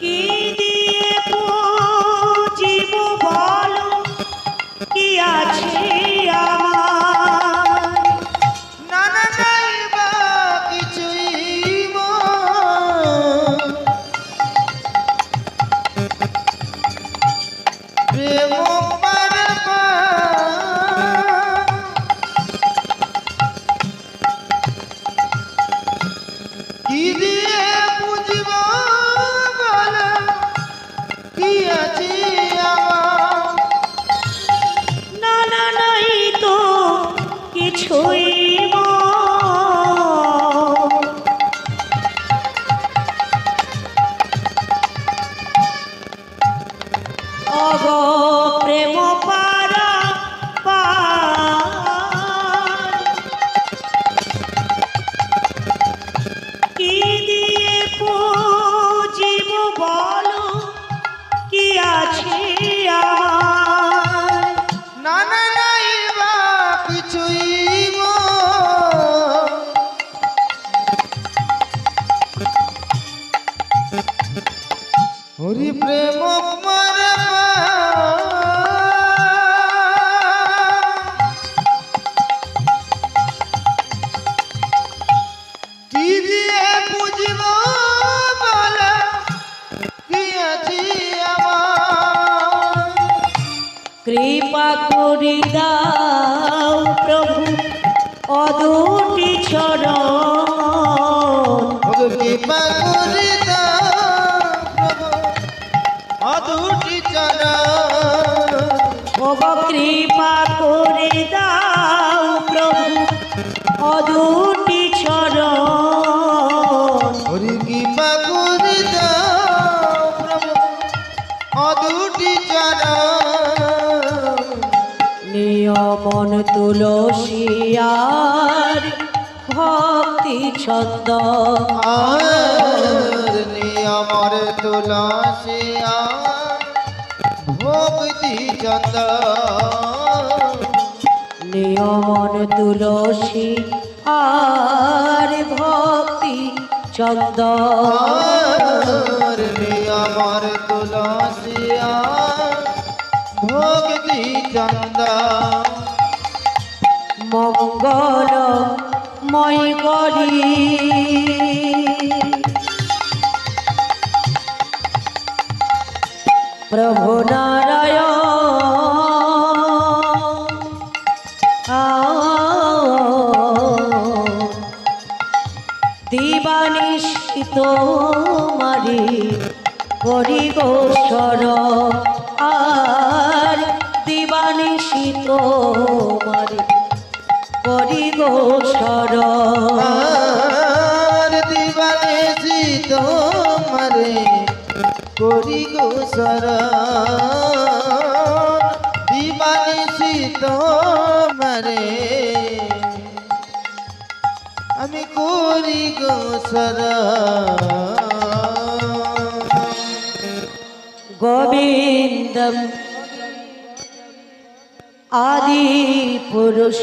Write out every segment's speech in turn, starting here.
কি দিয়ে বুঝিব বলো কি আছে আমার? না না নাই বা কিছুই প্রেম কি দিয়ে বুঝিব বলো কি আছে আমার? না না নাই তো কিছুই অগ প্রেম পারা কি দিয়ে বুঝিব বলো কি আছে আমার? না না নাই বা কিছুই হরি প্রেম মরে কি দিয়ে বুঝিব বলো কি আছে আমার? কৃপা করি দাও প্রভু অদুটি চরণ, কৃপা করি দাও প্রভু অদুটি চরণ। ওগো কৃপা করে দাও প্রভু অদুটি চরণ। হরি কৃপা করি দাও প্রভু অদুটি চরণ। নিয়মন তুলসী আর ভক্তি ছন্দ, আর নিয়মর তুলসী ভক্তি চন্দ। নিয়মন তুলসী আর ভক্তি চন্দ, আর নিয়মর তুলসী ভক্তি চন্দ। মঙ্গল মই করি প্রভু নারায়ণ দিবানিশিত মারি করি গোসর, আর দিবানিশিত মারি করি গোসর। আর দিবানিশি তোমারে করি গোসর, দিবানিশি তোমারে আমি করি গোসর। গোবিন্দম আদি পুরুষ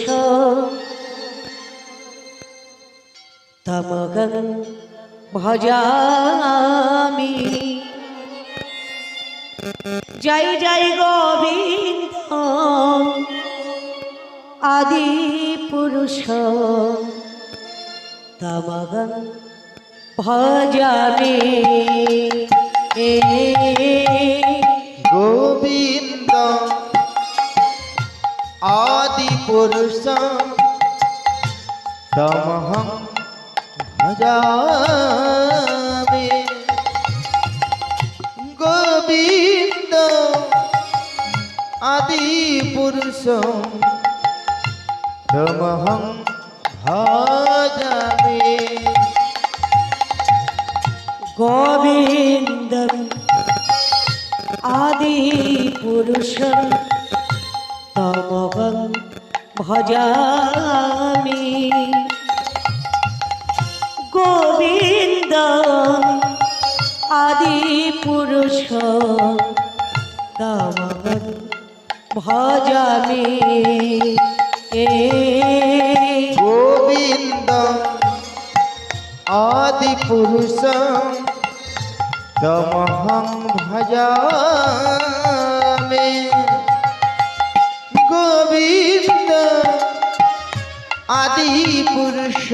তমগং ভজামি। জয় জয় গোবিন্দ আদি পুরুষ তমগং ভজামি। গোবিন্দ আদি পুরুষ তমহং ভজামি। গোবিন্দ আদি পুরুষ তমহং ভজামি। গোবিন্দম আদি পুরুষ তমহং ভজামি। গোবিন্দম আদি পুরুষ তমহং ভজামি। গোবিন্দ আদি পুরুষ তমহং ভজামি গোবিন্দ আদি পুরুষ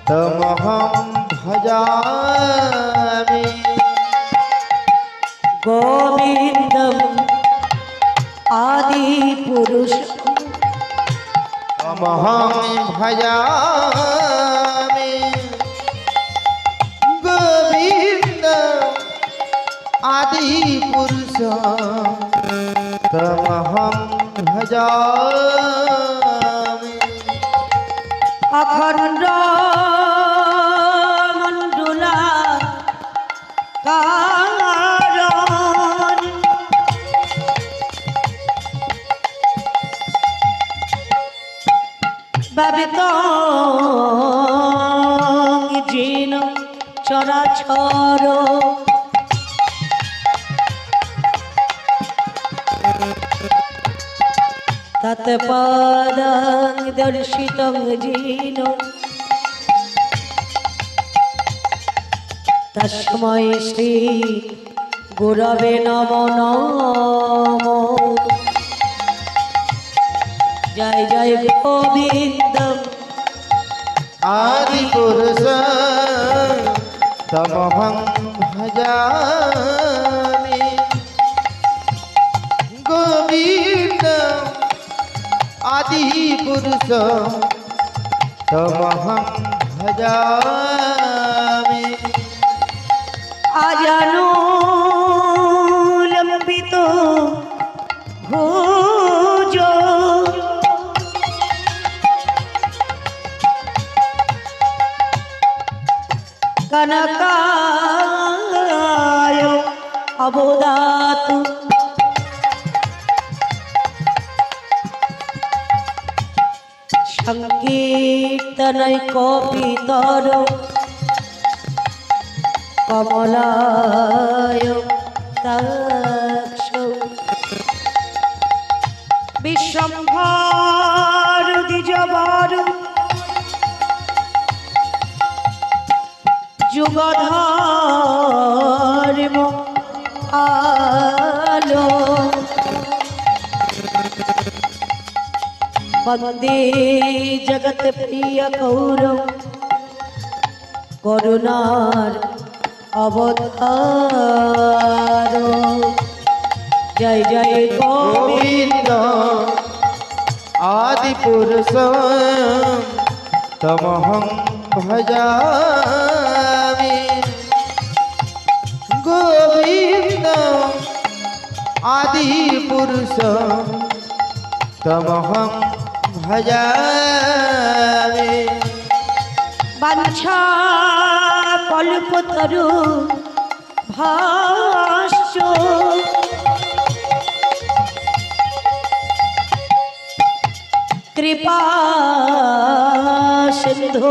তমহং ভজামি গোবিন্দম আদি পুরুষ তমহং ভজামি গোবিন্দ আদি পুরুষ তমহং ভজামি অখণ্ড মণ্ডলা কারণ ব্যবিত জিন চরাচর তৎপদং দর্শিতং জিন তস্मै শ্রী গুরবে নমো নমো জয় জয় গোবিন্দ আদি পুরুষ তমহং ভজামি গোবিন্দ আদি পুরুষ তমহং ভজামি আজানুলম্বিত ভুজ কনকায় অবদাতু সংকীর্তনৈ কপিতর কমলায় তক্ষ বিশ্বম্ভর দ্বিজবর যুগধর্ম আলো বন্দে জগৎ প্রিয় কৌরব করুণার অবতার জয় জয় গোবিন্দ গোবিন্দ আদি পুরুষ তমহং ভজামি গোবিন্দ আদি পুরুষ তমহং ভজামি বাঞ্ছা কল্পতরু ভাষ্য কৃপা সিন্ধু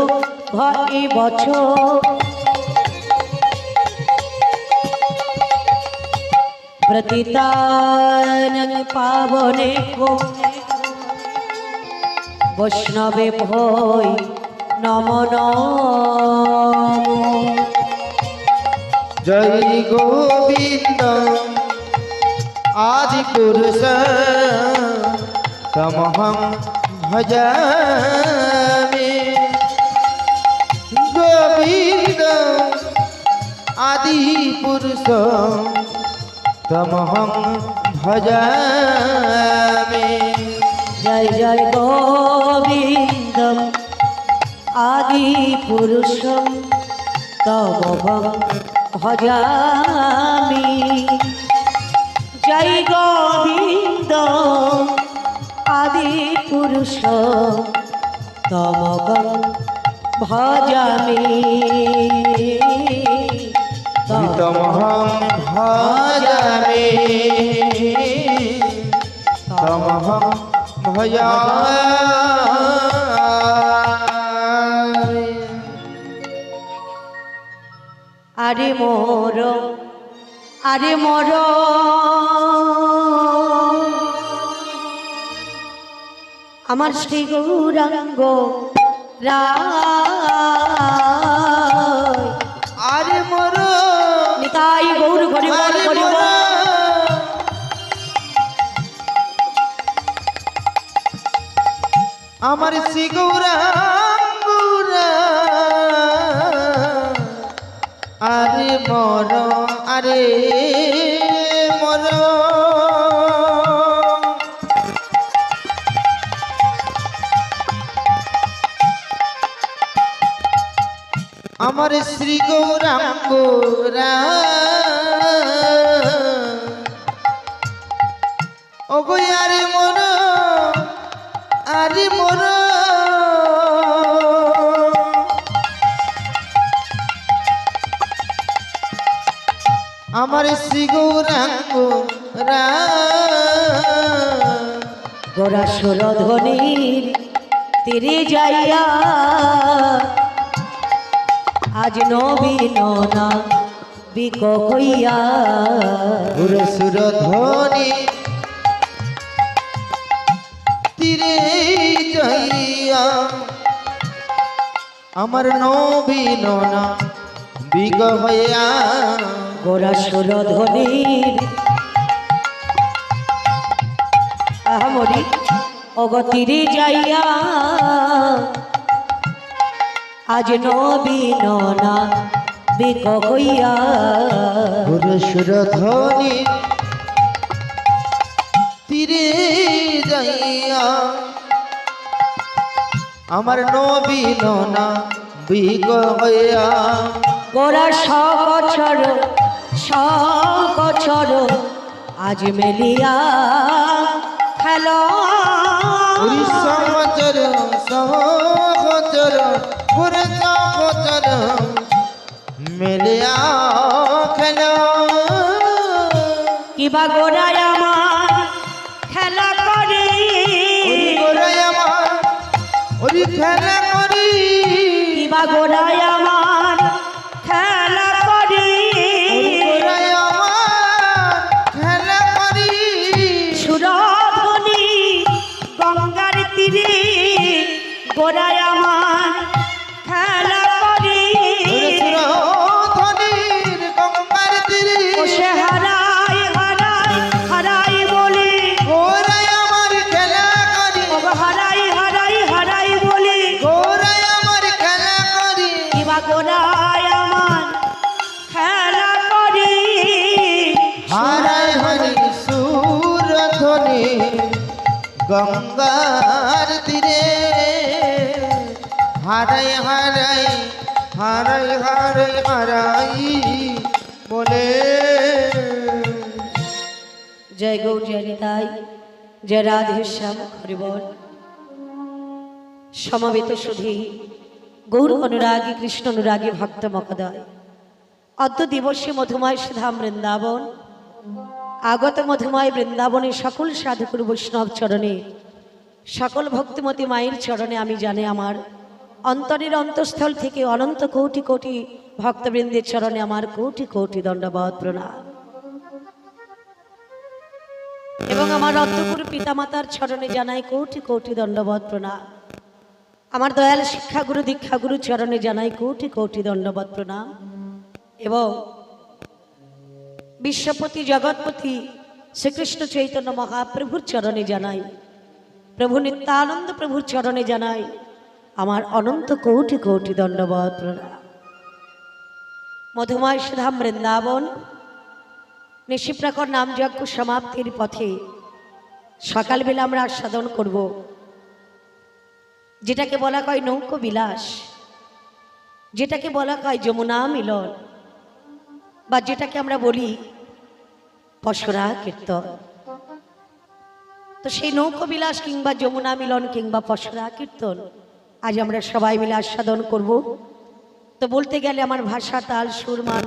ভয় বছ প্রতিতানং পাবনে কো বৈষ্ণবে ভয় নমো নমো জয় গোবিন্দ আদি পুরুষ তমহং ভজামি গোবিন্দ আদি পুরুষ তমহং ভজামি জয় জয় গোবিন্দ আদি পুরুষম তমহং ভজামি জয় গোবিন্দ আদি পুরুষ তমহং ভজামি তমহং ভজামি তমহং ভজামি আরে মোর আমার শ্রী গৌরাঙ্গ রায় আরে মোর আমার শ্রী গৌরাঙ্গুরা আরে মর আরে মর আমার শ্রী গৌরাঙ্গুরা ও গো আরে মর আরে মর আমার শ্রী গৌরাঙ্গুরা গোরা সুরধ্বনির তীরে যাইয়া আজ নবীন না বিক হইয়া সুর ধ্বনি তীরে যাইয়া আমার নবীন না বিগ হইয়া গোরা সুরধ্বনির আহামরি অগতিরে যাইয়া আজ নবীন না বিক হইয়া সুর ধ্বনি তীরে যাইয়া আমার নবীন না বিগ হইয়া গোরা সকছর আজ মেলিয়া খেলা সহচর সহচর পুরে সহচর মেলিয়া খেলা কিবা গোড়ায় আমার খেলা করে গোড়ায় আমার ওই খেলা করি কিবা গোড়ায় আমার খেলা করে গোড়ায় আমার খেলা করি সুরধ্বনি গঙ্গার তীরে গোড়ায় আমার খেলা করে ধনির গঙ্গার তীরে সে হারাই হারাই হারাই বলে গোড়ায় আমার খেলা করি হারাই হারাই হারাই বলে গোড়ায় আমার খেলা করি কিবা গোড়ায় আমার খেলা করে হারাই হরি সুর ধ্বনি গঙ্গার তীরে হারাই হারাই হারাই হারাই হারাই বলে জয় গৌর জয় নিতাই জয় রাধে শ্যাম হরিবল সমবেত সুধী গৌর অনুরাগী কৃষ্ণ অনুরাগী ভক্ত মহোদয় অদ্য দিবসে মধুময় সুধাম বৃন্দাবন আগত মধুময় বৃন্দাবনে সকল সাধুকুর বৈষ্ণব চরণে সকল ভক্তিমতী মায়ের চরণে আমি জানি আমার অন্তরের অন্তঃস্থল থেকে অনন্ত কোটি কোটি ভক্তবৃন্দের চরণে আমার কোটি কোটি দণ্ডবৎ প্রণাম এবং আমার অন্তঃপুর পিতামাতার চরণে জানাই কোটি কোটি দণ্ডবৎ প্রণাম আমার দয়াল শিক্ষাগুরু দীক্ষাগুরু চরণে জানাই কোটি কোটি দণ্ডবৎ প্রণাম এবং বিশ্বপতি জগৎপতি শ্রীকৃষ্ণ চৈতন্য মহাপ্রভুর চরণে জানাই প্রভু নিত্যানন্দ প্রভুর চরণে জানাই আমার অনন্ত কোটি কোটি দণ্ডবৎ প্রণাম মধুময় সুধাম বৃন্দাবন নিশিপ্রাকর নামযজ্ঞ সমাপ্তির পথে সকালবেলা আমরা আস্বাদন করব যেটাকে বলা হয় নৌকো বিলাস, যেটাকে বলা হয় যমুনা মিলন, বা যেটাকে আমরা বলি পশরা কীর্তন। তো সেই নৌকো বিলাস কিংবা যমুনা মিলন কিংবা পশরা কীর্তন আজ আমরা সবাই মিলে আস্বাদন করব। তো বলতে গেলে আমার ভাষা তাল সুরমান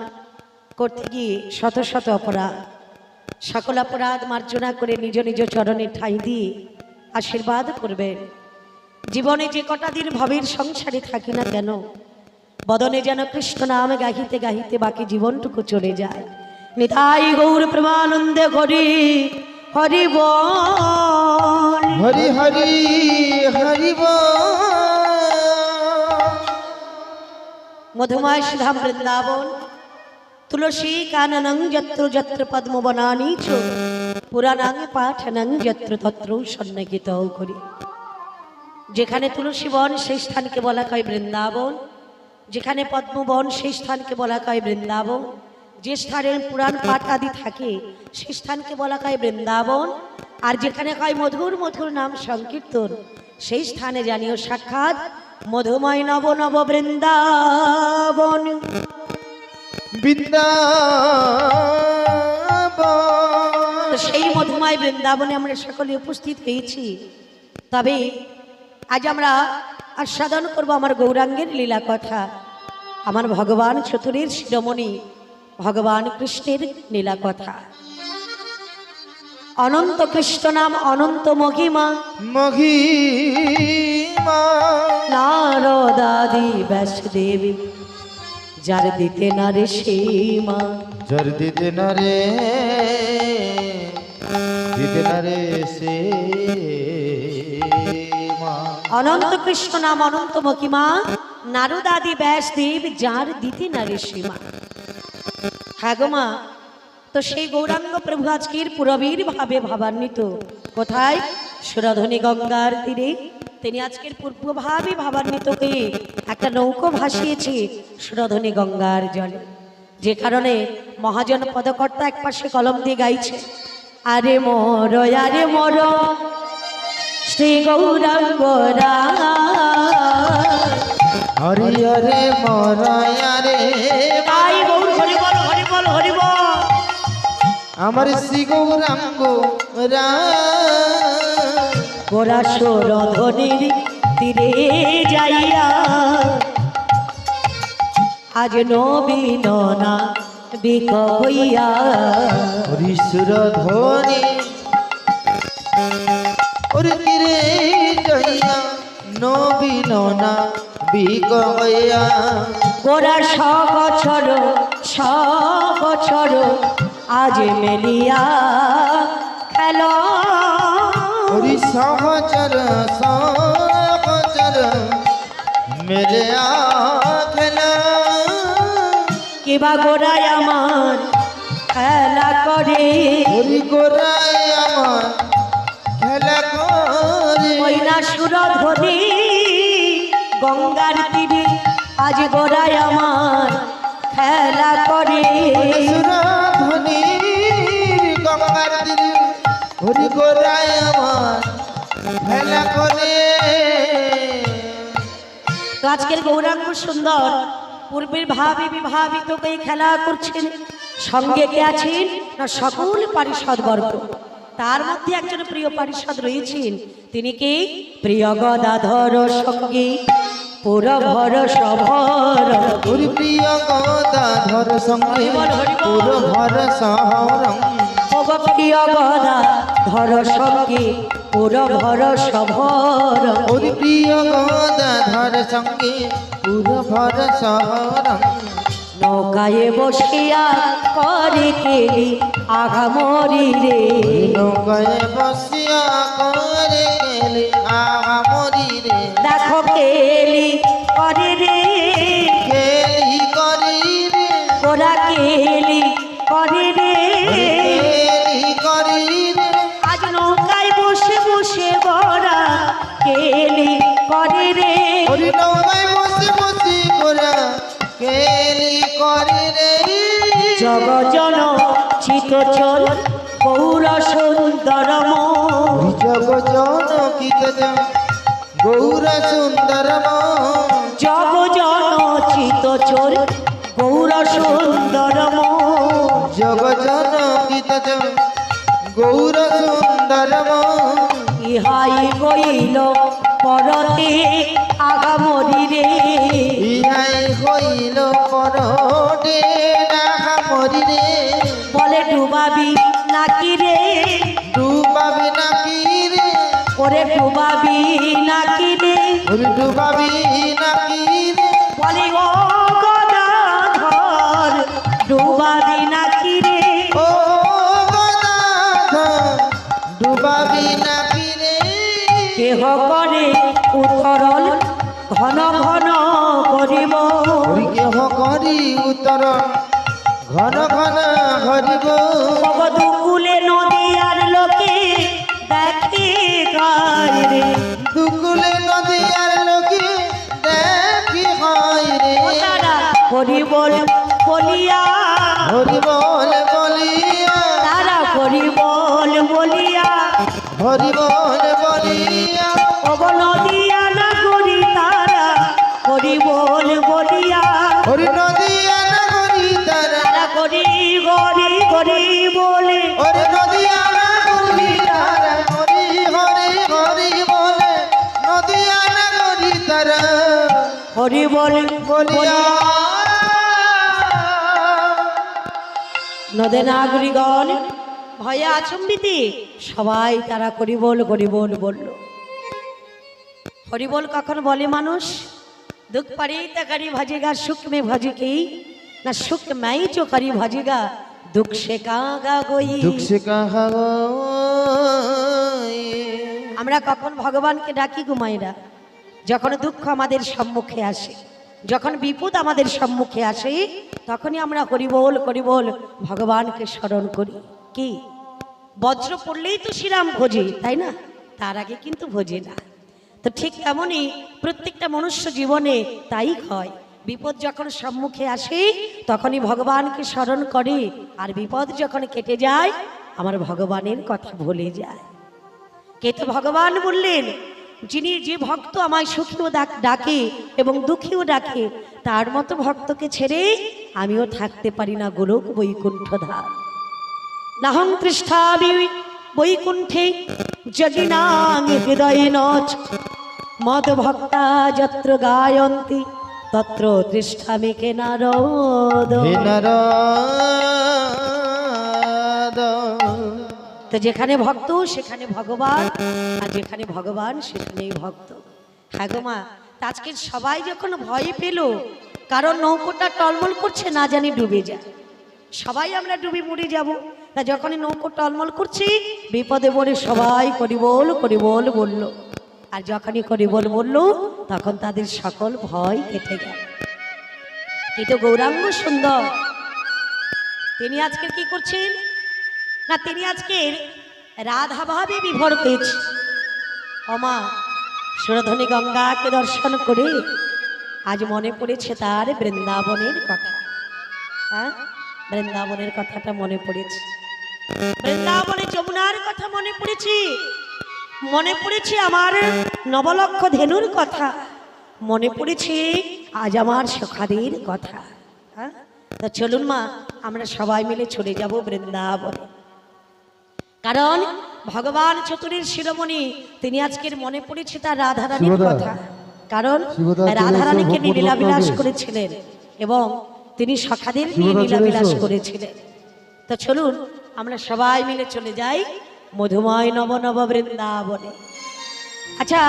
করতে গিয়ে শত শত অপরাধ, সকল অপরাধ মার্জনা করে নিজ নিজ চরণে ঠাঁই দিয়ে আশীর্বাদ করবেন। জীবনে যে কটা দিন ভবের সংসারে থাকি না কেন, বদনে যেন কৃষ্ণ নাম গাহিতে গাহিতে বাকি জীবনটুকু চলে যায়। নিতাই গৌর প্রেমানন্দে হরি হরি বল, হরি হরি হরি বল। মধুময় সুধাম বৃন্দাবন তুলসী কাননং যত্র যত্র পদ্মবনানি চ পুরাণাং পাঠনং যত্র তত্র সন্নিহিত করি। যেখানে তুলসী বন সেই স্থানকে বলা হয় বৃন্দাবন, যেখানে পদ্মবন সেই স্থানকে বলা হয় বৃন্দাবন, যে স্থানে পুরাণ পাঠ আদি থাকে সেই স্থানকে বলা হয় বৃন্দাবন, আর যেখানে হয় মধুর মধুর নাম সংকীর্তন সেই স্থানে জানিও সাক্ষাৎ মধুময় নব নব বৃন্দাবন। বৃন্দাবন তো সেই মধুময় বৃন্দাবনে আমরা সকলে উপস্থিত হয়েছি। তবে আজ আমরা আস্বাদন করব আমার গৌরাঙ্গের লীলা কথা, আমার ভগবান চতুরের শিরোমণি ভগবান কৃষ্ণের লীলা কথা। অনন্ত কৃষ্ণ নাম অনন্ত মহিমা, মহিমা নারদাদি ব্যাসদেব যার দিতে না রে সীমা। জর দিতে না রে সে মা। অনন্ত কৃষ্ণ নাম অনন্ত মহিমা, নারদাদি ব্যাসদেব যার দিতে না রে সীমা। হ্যাঁ গো মা, তো সেই গৌরাঙ্গ প্রভু আজকের পুরবীর ভাবে ভাবান্বিত কোথায়? সুরধনী গঙ্গার তীরে তিনি আজকের পূর্বভাবে ভাবান্বিত হয়ে একটা নৌকো ভাসিয়েছে সুরধনী গঙ্গার জলে, যে কারণে মহাজন পদকর্তা এক পাশে কলম দিয়ে গাইছে, আরে মর শ্রী গৌরাঙ্গ হরি হরে মরায়া রে ভাই গৌর হরি বল হরি বল হরি বল। আমার শ্রী গৌরাঙ্গ গোরা সুরধনীর তীরে যাইয়া আজ নবীন না বিক হইয়া। হরিশুর ধ্বনি ওরে তীরে যাইয়া নবীন না বিক হইয়া। গোরা সবছর আজ মেলিয়া খেল। হরি সহচর মেলে খেলা। কিবা গোরায় আমার খেলা করে, হরি গোরায় আমার খেলা করে। ময়না সুরধনী গঙ্গার তীরে আজ গোরায় আমার খেলা করে। সুরধ্বনি গঙ্গার তীরে হরি গোরায় আমার খেলা করে। তো আজকের গৌরাঙ্গ সুন্দর পূর্বের ভাবে বিভাবিত হয়ে খেলা করছেন। সঙ্গে কে আছেন না সকল পারিষদ বর্গ, তার মধ্যে একজন প্রিয় পারিষদ রয়েছেন, তিনি কি? প্রিয় গদাধর সঙ্গে পুরভর সভর। হরি প্রিয় গদাধর সঙ্গে পুর ভর সহরং। প্রিয় গদাধর সঙ্গে পুরভর সভর। হরি প্রিয় গদাধর সঙ্গে পুর ভর সহরং। নৌকায় বসিয়া করে কেলি আগামরি রে। নৌকায় বসিয়া করে গেলে আমরি রে। দেখো কেলি করে রে, কেলি করি রে ওরা কেলি করে রে। কেলি করি রে। আজ নৌকায় বসে বসে বড়া কেলি করে রে। হরি নৌকায় বসে বসে গোরা কেলি করি রে। জগজন চিত চল গৌর সুন্দরম। জগ জন কিত গৌর সুন্দরম। জগজন চিত চল গৌর সুন্দরম। জগ জন কিত গৌর সুন্দরম। ইহাই কইল পরতে আগামরি রে। ইহাই হইল পরটে ডাকামরি রে। বলে ডুবাবি নাকি রে, ডুবাবি নাকি রে। ওরে ডুবাবি নাকি রে। ওরে ডুবাবি নাকি রে। বলে ও গদাধর ডুবাবি নাকি রে। ও গদাধর ডুবাবি নাকি রে। কেহ করে উত্তরল ঘন ঘন করিব। হরি কেহ করি উত্তর ঘন ঘন হরিব। দুকুলে নদী আর লোকে দেখে গায় রে। দুকুলে নদী আর লোকে দেখি হয় রে ও তারা হরি বল বলিয়া, হরি বল বলিয়া তারা হরি বল বলিয়া, হরি বল বলিয়া ওগো নদিয়া না করি তারা হরি বল বলিয়া, হরি নদী আনা করি তারা তারা করি গরি গরি বলে, হরি নদী আনা করি তারা হরি হরি হরি বলে নদী আনা করি তারা হরি বল বলিয়া নদে নাগরিকগণ ভয়ে আচম্বিতে সবাই তারা হরিবোল হরিবোল বলল। হরিবোল কখন বলে মানুষ? দুঃখ পারি তাকারি ভাজেগা সুখ মে ভজেকি না সুখ মাই চো করি ভজেগা দুঃখ সে কাগা গই। দুঃখ সে কাহা আমরা কখন ভগবানকে ডাকি ঘুমাইরা? যখন দুঃখ আমাদের সম্মুখে আসে, যখন বিপদ আমাদের সম্মুখে আসে, তখনই আমরা হরিবোল হরিবোল ভগবানকে স্মরণ করি। কি বজ্র পড়লেই তো শ্রীরাম ভোজে, তাই না? তার আগে কিন্তু ভোজে না। তো ঠিক তেমনই প্রত্যেকটা মনুষ্য জীবনে তাই হয়, বিপদ যখন সম্মুখে আসে তখনই ভগবানকে স্মরণ করে, আর বিপদ যখন কেটে যায় আমার ভগবানের কথা ভুলে যায়। কে তো ভগবান বললেন, যিনি যে ভক্ত আমায় সুখীও ডাকে এবং দুঃখীও ডাকে, তার মতো ভক্তকে ছেড়ে আমিও থাকতে পারি না গোলক বৈকুণ্ঠ ধাম। নাহং তৃষ্ঠামি বৈকুণ্ঠে জগিনাং হৃদয়ে নচ মদ ভক্তা যত্র গায়ন্তি তত্র তৃষ্ঠামি কে নারদ। হে নারদ তো যেখানে ভক্ত সেখানে ভগবান, আর যেখানে ভগবান সেখানেই ভক্ত। হ্যাঁ গো মা, আজকে সবাই যখন ভয় পেল, কারণ নৌকোটা টলমল করছে না জানি ডুবে যায়, সবাই আমরা ডুবে মরে যাব। তা যখনই নৌকো টলমল করছি বিপদে পড়ে সবাই হরিবোল হরিবোল বলল, আর যখনই হরিবোল বলল তখন তাদের সকল ভয় কেটে গেল। কিন্তু গৌরাঙ্গ সুন্দর তিনি আজকে কি করছেন না, তিনি আজকের রাধা ভাবে বিভোর হয়েছে। অমা সুরধনী গঙ্গাকে দর্শন করে আজ মনে পড়েছে তার বৃন্দাবনের কথা। হ্যাঁ, বৃন্দাবনের কথাটা মনে পড়েছে, বৃন্দাবনে যমুনার কথা মনে পড়েছে, মনে পড়েছে আমার নবলক্ষ ধেনুর কথা, মনে পড়েছে আজ আমার সখাদের কথা। হ্যাঁ, তা চলুন মা আমরা সবাই মিলে চলে যাব বৃন্দাবনে। কারণ ভগবান চতুরের শিরোমণি তিনি আজকের মনে পড়েছে তার রাধারানীর কথা, কারণ রাধারানীকে নিয়ে লীলাবিলাস করেছিলেন এবং তিনি সখাদের নিয়ে লীলাবিলাস করেছিলেন। তো চলুন আমরা সবাই মিলে চলে যাই মধুময় নব নব বৃন্দাবনে। আচ্ছা,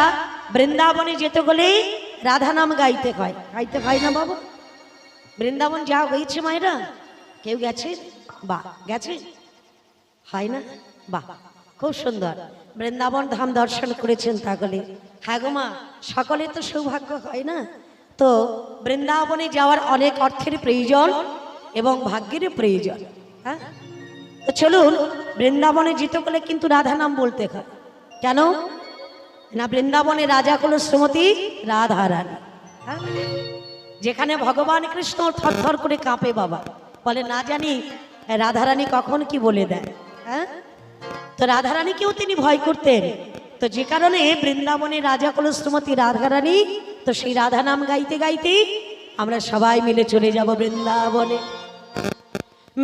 বৃন্দাবনে যেতে গেলে রাধা নাম গাইতে হয়, গাইতে হয় না বাবা? বৃন্দাবন যা হয়েছে মায়েরা, কেউ গেছে? বা গেছে? হয় না? বাহ, খুব সুন্দর বৃন্দাবন ধাম দর্শন করেছেন তাহলে। হ্যাঁ গো মা, সকলে তো সৌভাগ্য হয় না, তো বৃন্দাবনে যাওয়ার অনেক অর্থের প্রয়োজন এবং ভাগ্যের প্রয়োজন। হ্যাঁ, তো চলুন বৃন্দাবনে যেতে গেলে কিন্তু রাধা নাম বলতে হয়। কেন না, বৃন্দাবনে রাজা হল শ্রীমতী রাধারানী। হ্যাঁ, যেখানে ভগবান কৃষ্ণ থরথর করে কাঁপে বাবা, বলে না জানি রাধারানী কখন কি বলে দেয়। হ্যাঁ, তো রাধারানীকেও তিনি ভয় করতেন, তো যে কারণে বৃন্দাবনে রাজা হল শ্রীমতী রাধারানী। তো সেই রাধা নাম গাইতে গাইতে আমরা সবাই মিলে চলে যাব বৃন্দাবনে।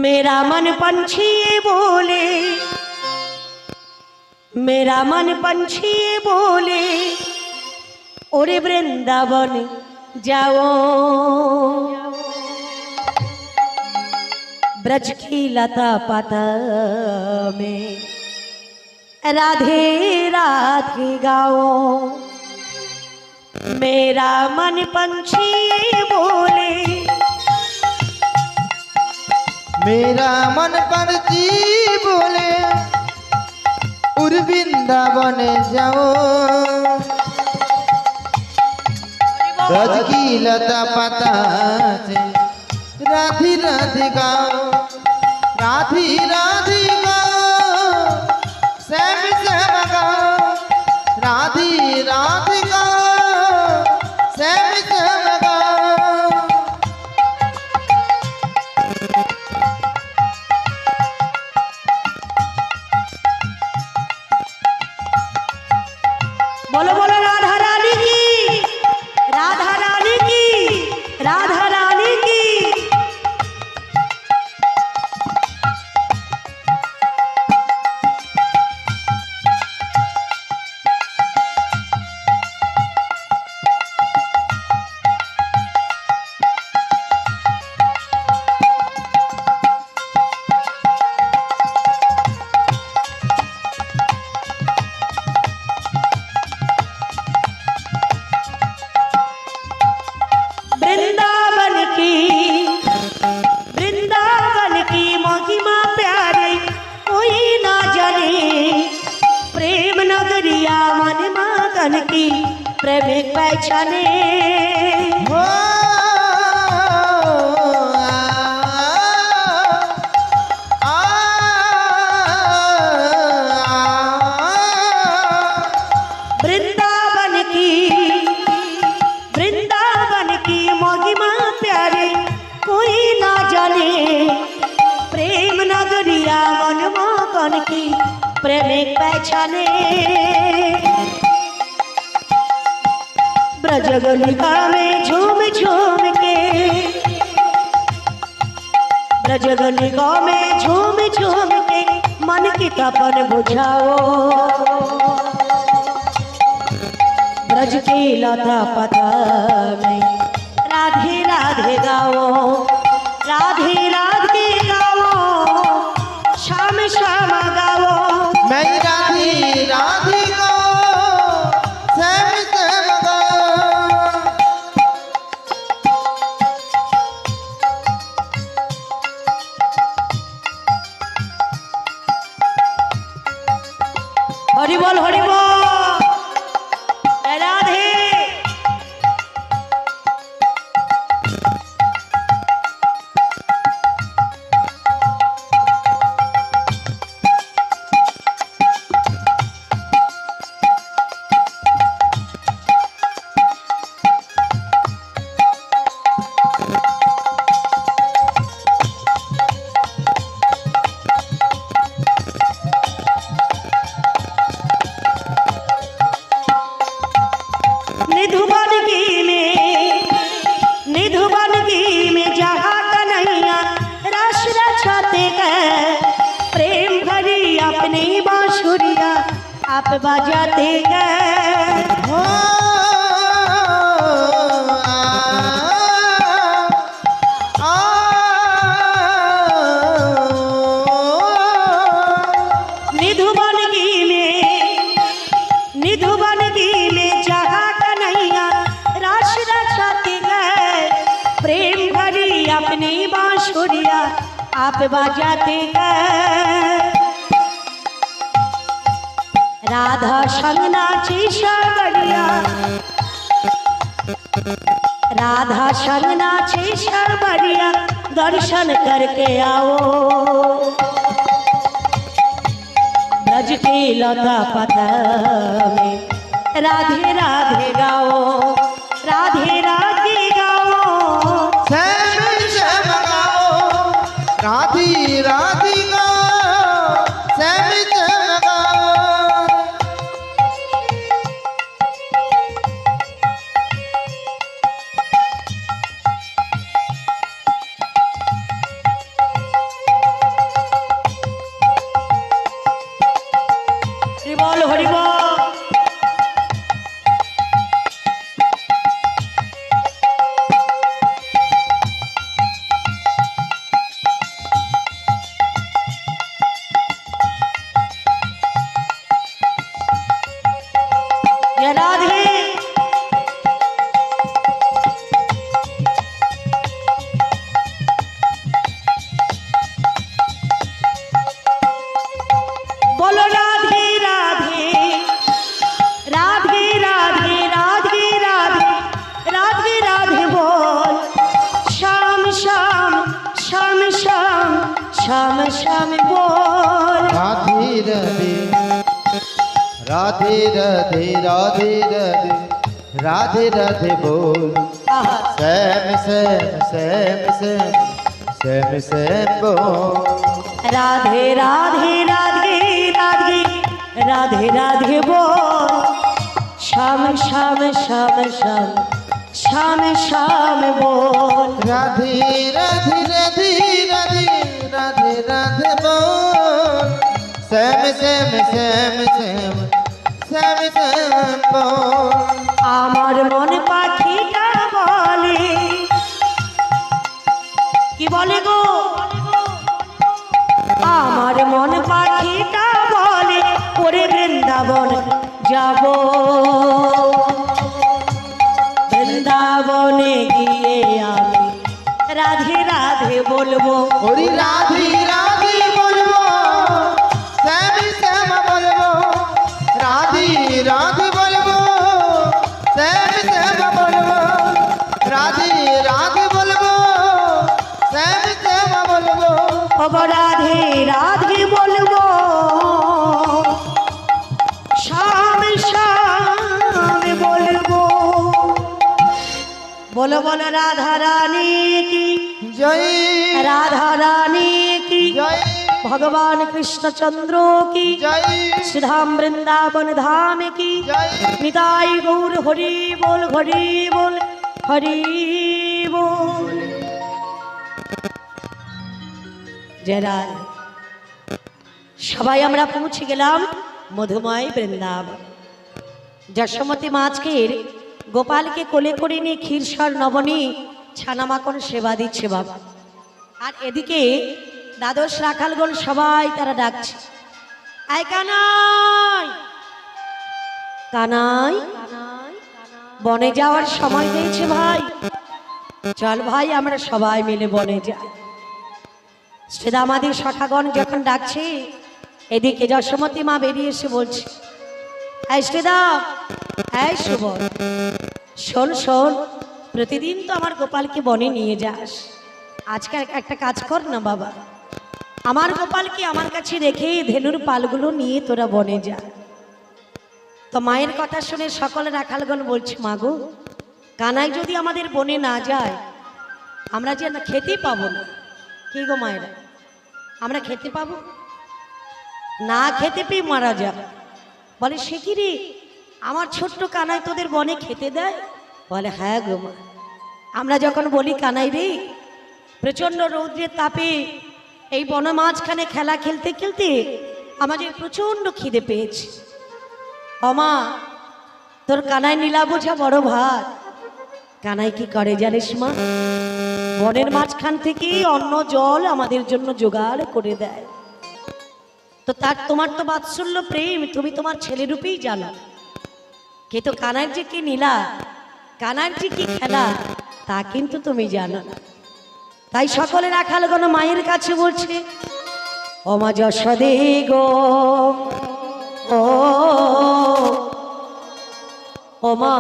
मेरा मन पंछी बोले, मेरा मन पंछी बोले ओरे वृंदावन जाओ, ब्रज की लता पाता में राधे राधे गाओ। मेरा मन पंछी बोले, मेरा मन पंछी बोले उर वृंदावन जाओ, ब्रज की लता पाता से राधे राधे गाओ, राधे राधे गाओ, श्याम श्याम गाओ, राधे राधे की प्रेमिक पहचाने हो वृंदावन की महिमा प्यारे कोई ना जाने प्रेम नगरिया मनमोहन की प्रेमिक पहचाने ब्रजगलिका में झूम झूम के ब्रजगलिका में झूम झूम के मन की तपन बुझाओ ब्रज की लता पता में राधे राधे गाओ राधे राधे गाओ श्याम श्याम गाओ मैं राधे राधे को श्याम श्याम को हरि बोल जय राधे निधुबनगी में जहाँ कन्हैया रस रचाते हैं प्रेम भरी अपनी बांसुरिया आप बजाते हैं हो निधुबनगी में जहाँ कन्हैया रस रचाते हैं प्रेम भरी अपनी बांसुरिया आप बजाते हैं राधा संग नाची सावरिया राधा संग नाची सावरिया दर्शन करके आओ ब्रज की लता पता में राधे राधे गाओ राधे राधे गाओ श्याम श्याम गाओ राधे राधे को श्याम श्याम गाओ हरि बोल जय राधे बोलो राधे राधे राधे राधे राधे राधे राधे राधे बोल श्याम श्याम श्याम श्याम श्याम श्याम बोल राधे राधे राधे राधे राधे राधे राधे बोल आहा श्याम श्याम श्याम श्याम श्याम श्याम बोल राधे राधे राधे राधे राधे राधे बोल श्याम श्याम श्याम श्याम श्याम श्याम बोल राधे राधे राधे राधे राधे राधे बोल श्याम श्याम श्याम श्याम श्याम श्याम बोल আমার মন পাখিটা বলে কি বলে গো আমার মন পাখিটা বলে ওরে বৃন্দাবন যাব বৃন্দাবনে গিয়ে আমি রাধে রাধে বলবো ওরে রাধে রাধে বলবো শ্যাম শ্যাম বলবো রাধে রাধে বলবো ওগো রাধে রাধে বলবো, শ্যাম শ্যাম বলবো। বলো বলো রাধা রানী কি জয়, রাধা রানী কি জয়, भगवान कृष्णचंद्र की জয়, श्रीधाम वृंदावन धाम की জয়। निताई गौर हरि बोल हरि बोल हरि बोल। जरा সবাই আমরা পৌঁছে গেলাম মধুময় বৃন্দাবন। যশোমতী মাছকের গোপালকে কোলে করে নিয়ে ক্ষীরসর নবনী ছানামাখন সেবা দিচ্ছে বাবা। আর এদিকে দ্বাদশ রাখালগণ সবাই তারা ডাকছে, আয় কানাই কানাই, বনে যাওয়ার সময় হয়েছে ভাই, চল ভাই আমরা সবাই মিলে বনে যাই। শ্রীদামাদি সখাগণ যখন ডাকছে, এদিকে যশোমতী মা বেরিয়ে এসে বলছে, এই শ্রীদাম, এই সুবল, শোন শোন, প্রতিদিন তো আমার গোপালকে বনে নিয়ে যাস, আজকে একটা কাজ কর না বাবা, আমার গোপালকে আমার কাছে রেখে ধেনুর পালগুলো নিয়ে তোরা বনে যা। তো মায়ের কথা শুনে সকল রাখালগণ বলছে, মাগো কানাই যদি আমাদের বনে না যায় আমরা যে না খেতে পাবো না। কি গো মায়েরা, আমরা খেতে পাবো না, খেতে পেয়ে মারা যাব। বলে সে কি রে, আমার ছোট্ট কানাই তোদের বনে খেতে দেয়? বলে হ্যাঁ গো মা, আমরা যখন বলি কানাই রে, প্রচণ্ড রৌদ্রের তাপে এই বন মাঝখানে খেলা খেলতে খেলতে আমাদের প্রচণ্ড খিদে পেয়েছে, অমা তোর কানাই নীলা বোঝা বড় ভাত। কানাই কি করে জানিস মা, বনের মাঝখান থেকে অন্ন জল আমাদের জন্য জোগাড় করে দেয়। তো তার তোমার তো বাৎসল্য প্রেম, তুমি তোমার ছেলে রূপেই জানো, কিন্তু কানাইয়ের যে কি নীলা, কানাইয়ের যে কি খেলা তা কিন্তু তুমি জানো না। তাই সকলে রাখালগণ মায়ের কাছে বলছে, ও মা যশোদে গো, ও মা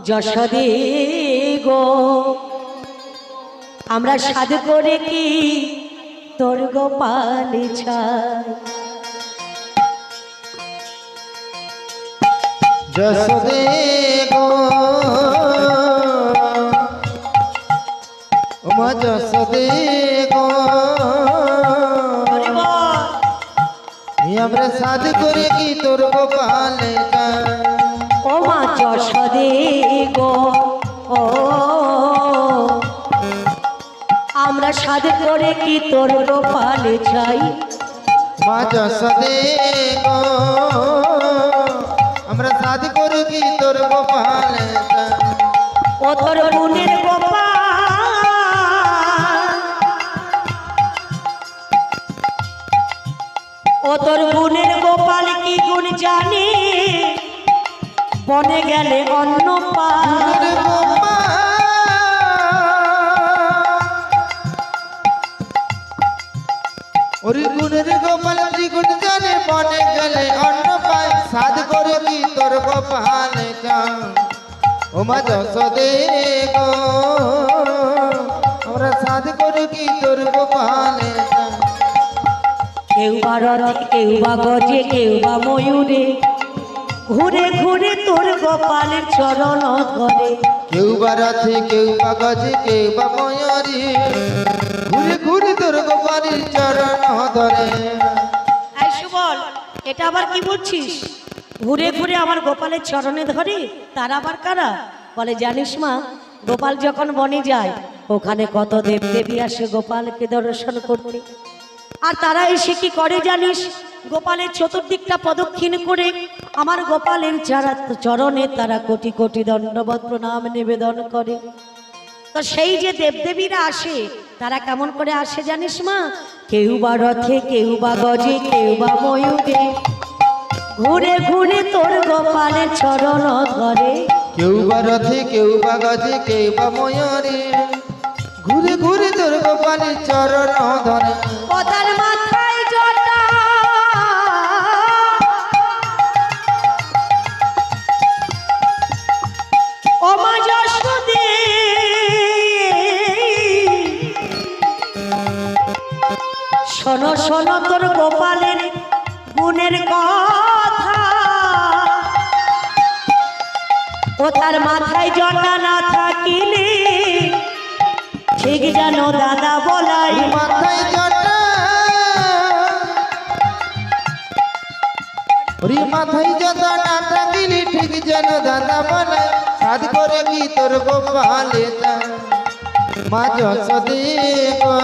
যশোদে গো, আমরা সাধু করে কি তোর গোপাল ছাই। যশোদে গো, ও মা যশোদে গো, আমরা সাধ করে কি তোর গোপালে যাই। ও মা যশোদে গো, ও আমরা সাধু করে কি তোর গোপালে চাই। মা যশোদে গো, আমরা সাধ করে কি তোর গোপালে যাই। ও তোর গুণের গোপাল, ও তোর গুণের গোপাল কি গুণ জানে, বনে গেলে অন্ন পায়। ওরে গুণের গোপাল ত্রিগুণ জানে, বনে গেলে অন্ন পায়, সাধ করে কি তোর গোপালে যাই। ও মা যশোদে গো, আমরা সাধ করে কি তোর গোপালে যাই। কেউ বা রথে, কেউ বা গজে, কেউ বা ময়ূরে, ঘুরে ঘুরে তোর গোপালের চরণ ধরে। কেউ বা রথে, কেউ বা গজে, কেউ বা ময়ূরী, ঘুরে ঘুরে তোর গোপালের চরণ ধরে। এই সুবল, এটা আবার কি বলছিস? ঘুরে ঘুরে আমার গোপালের চরণে ধরে, তার আবার কারা? বলে জানিস মা, গোপাল যখন বনে যায় ওখানে কত দেব দেবী আসে গোপালকে দর্শন করতে, আর তারা এসে কি করে জানিস, গোপালের চতুর্দিকটা প্রদক্ষিণ করে আমার গোপালের চরণে তারা কোটি কোটি দণ্ডবত প্রণাম নিবেদন করে। তো সেই যে দেবদেবীরা আসে তারা কেমন করে আসে জানিস মা? কেউ বা রথে, কেউ বা গজে, কেউ বা ময়ূরে, ঘুরে ঘুরে তোর গোপালের চরণ ধরে। কেউ বা রথে, কেউ বা গজে, কেউ বা ময়ূরী, ঘুরে ঘুরে তোর গোপালের চরণ ধরে। পদার মাথায় জটা, ও মা যশোদে শোনো শোনো তোর গোপালের গুণের কথা, ও তার মাথায় জটা না থাকিলে ঠিক যেন দাদা বলাই। মাথায় জটা, ওরে মাথায় জটা না থাকিলে ঠিক যেন দাদা বলাই। সাধ করে কি তোর গোপালে চায় মা যশোদে গো,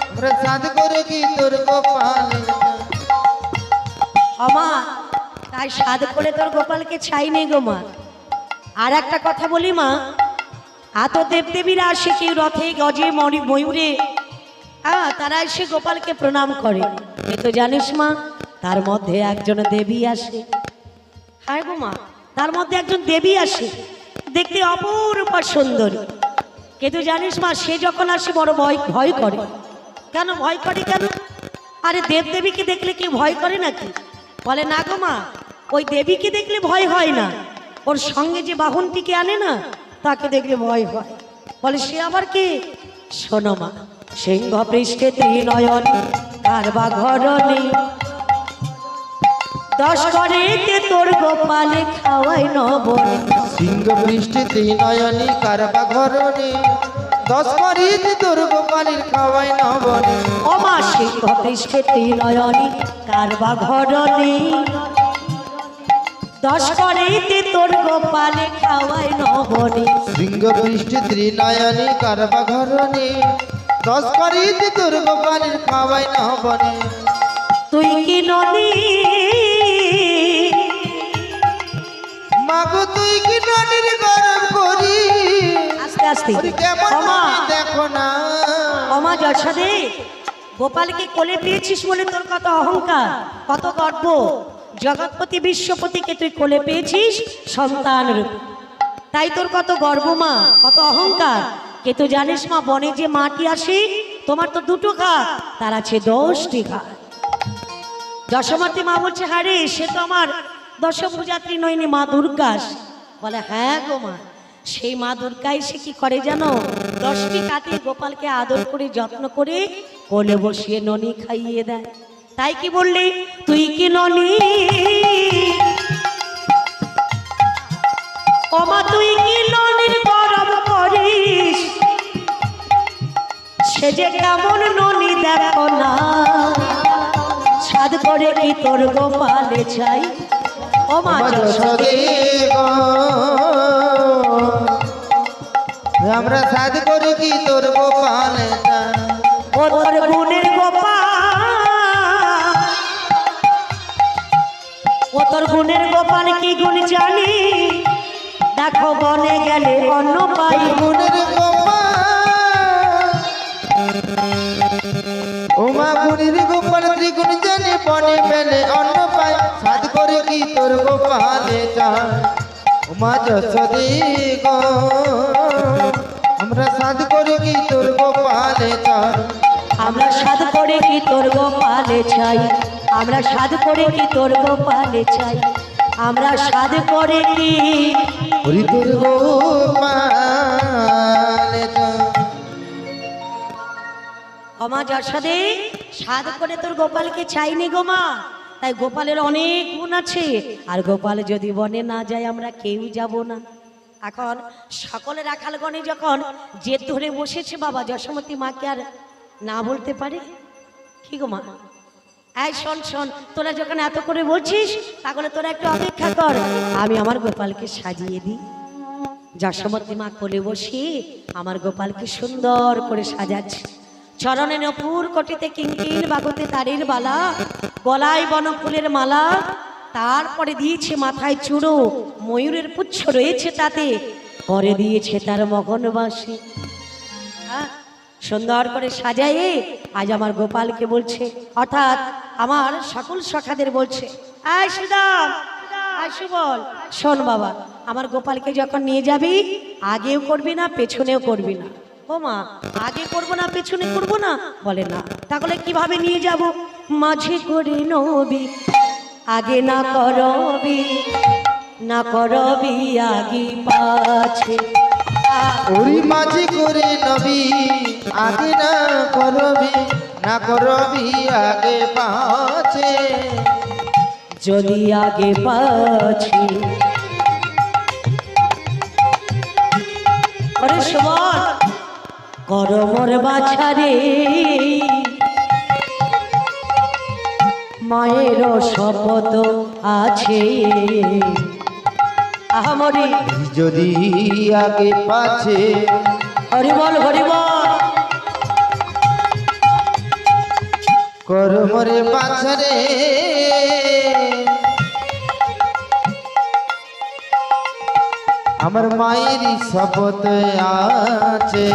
আমরা সাধ করে কি তোর গোপালে চায়। আমা তাই সাধ করে তোর গোপালকে ছাই নেই গো মা। আর একটা কথা বলি মা, এত দেবদেবীরা আসে কেউ রথে গজে ময়ূরে, তারা এসে গোপালকে প্রণাম করে। এ তো জানিস মা তার মধ্যে একজন দেবী আসে। হ্যাঁ গো মা, তার মধ্যে একজন দেবী আসে, দেখতে অপূর্ব সুন্দরী। কিন্তু জানিস মা সে যখন আসে বড় ভয় করে। কেন ভয় করে কেন? আরে দেবদেবীকে দেখলে কেউ ভয় করে নাকি? বলে না গো মা, ওই দেবীকে দেখলে ভয় হয় না, ওর সঙ্গে যে বাহনটিকে আনে না তাকে দেখলে ভয় হয়। বলে সে আবার কে? শোনো মা, সিংহ পৃষ্ঠে ত্রিনয়ন তার বা ঘরণী, 10 করেতে তোর গোপালে খাওয়াই নবনী। সিংহ পৃষ্ঠে ত্রিনয়নী কারবা ঘরণী, 10 করিতে তোর গোপালের খাওয়াই নবনী। ও মা সিংহ পৃষ্ঠে ত্রিনয়নী কারবা ঘরণী, 10 করেতে তোর গোপালে খাওয়াই নবনী। সিংহ পৃষ্ঠে ত্রিনয়নী কারবা ঘরণী, 10 করিতে তোর গোপালের খাওয়াই নবনী। তুই কি নদী মাগো তুই কি নদীর গরম করি, আস্তে আস্তে ওরে কেমন ওমা নদী দেখো না। ওমা যশোদে, গোপালকে কোলে পেয়েছিস বলে তোর কত অহংকার, কত গর্ব। জগৎপতি বিশ্বপতিকে তুই কোলে পেয়েছিস সন্তান রূপে, তাই তোর কত গর্ব মা, কত অহংকার। কিন্তু জানিস মা বনে যে মাটি আসে তোমার তো 2টো ঘা, তার আছে 10টি ঘা। যশোমতী মা বলছে হ্যাঁ রে, সে তো আমার দশভুজাত্রী নয়নি মা দুর্গা। বলে হ্যাঁ গো মা, সেই মা দুর্গাই সে কি করে জানো, 10টি কাঠে গোপালকে আদর করে যত্ন করে কোলে বসিয়ে ননি খাইয়ে দেয়। তাই কি বললি তুই কি ননি, ও মা তুই কি ননির গরম করিস, সে যে কেমন ননি দেখো না, সাধ করে কি তোর গোপালে চাই। ও মা যশোদে গো, আমরা সাধ করে কি তোর গোপালে চায়। ও তোর গুণের গোপাল, ও তোর গুণের গোপাল কি গুণ জানি, দেখো বনে গেলে অন্ন পাই। গুণের গোপাল, ও মা গুণের গোপাল ত্রিগুণ জানে, বনে গেলে অন্ন পায়। সাধ করে কি তোর গোপালে চায়। ও মা যশোদে গো, আমরা সাধ করে কি তোর গোপালে চায়। আমরা সাধ করে কি তোর গোপালে চাই, আমরা সাধ করে কি তোর গোপালে চাই, আমরা সাধ করে কি ওরে তোর গোপালে চায়। অমা যশোদে, সাধ করে তোর গোপালকে চাইনি গো মা। তাই গোপালের অনেক গুণ আছে, আর গোপাল যদি বনে না যায় আমরা কেউ যাব না। এখন সকলে রাখালগণে যখন জেদ ধরে বসেছে বাবা, যশোমতী মাকে আর না বলতে পারে কি গো মা। এই শোন শোন, তোরা যখন এত করে বলছিস তাহলে তোরা একটু অপেক্ষা কর, আমি আমার গোপালকে সাজিয়ে দিই। যশোমতী মা কোলে বসে আমার গোপালকে সুন্দর করে সাজাচ্ছে। চরণে নপুর, কোটিতে কিঙ্কির, বাগুতে তারের বালা, গলায় বনফুলের মালা, তারপরে দিয়েছে মাথায় চূড়ো, ময়ূরের পুচ্ছ রয়েছে তাতে, পরে দিয়েছে তার মগনবাসী। সুন্দর করে সাজায়ে আজ আমার গোপালকে বলছে, অর্থাৎ আমার সকল সখাদের বলছে, আয় সুদাম, আয় সুবল, শোন বাবা, আমার গোপালকে যখন নিয়ে যাবি আগেও করবি না পেছনেও করবি না। ও মা, আগে করবো না পেছনে করবো না? বলে না। তাহলে কিভাবে নিয়ে যাব? মাঝে করে নবি, আগে না করবি, না করবি আগে পাছে। ওরে মাঝে করে নবী, আগে না করবি না করবি আগে পাছে যদি আগে পাছি ওরে সুমন করমর বাছারে মায়ের শপথ আছে আহামরি যদি আগে পাছে হরিবল হরিবল করমরে পাছরে আমার মায়ের শপথ আছে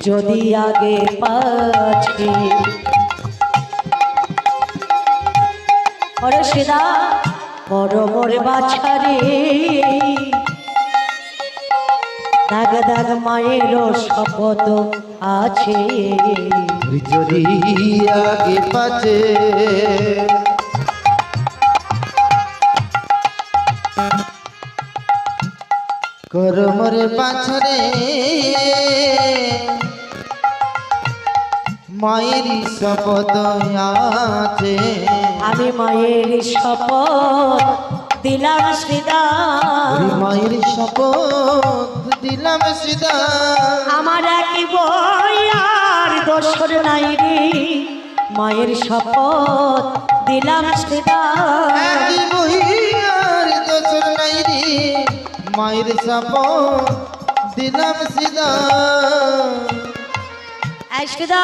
যদি আগে পাছি ওরে সিদা করমর বাছারে দাগ দাগ মায়ের শপথ আছে যদি আগে পাছে করমরে পাছরে মায়ের শপথ আছে আমি মায়ের শপথ দিলাম সিদা মায়ের শপথ দিলাম সিদা আমার একই বই আর দোসর নাই রে মায়ের শপথ দিলাম সিদা একই বহিয়ার দোসর নাই রে মায়ের শপথ দিলাম সিদা এই সিদা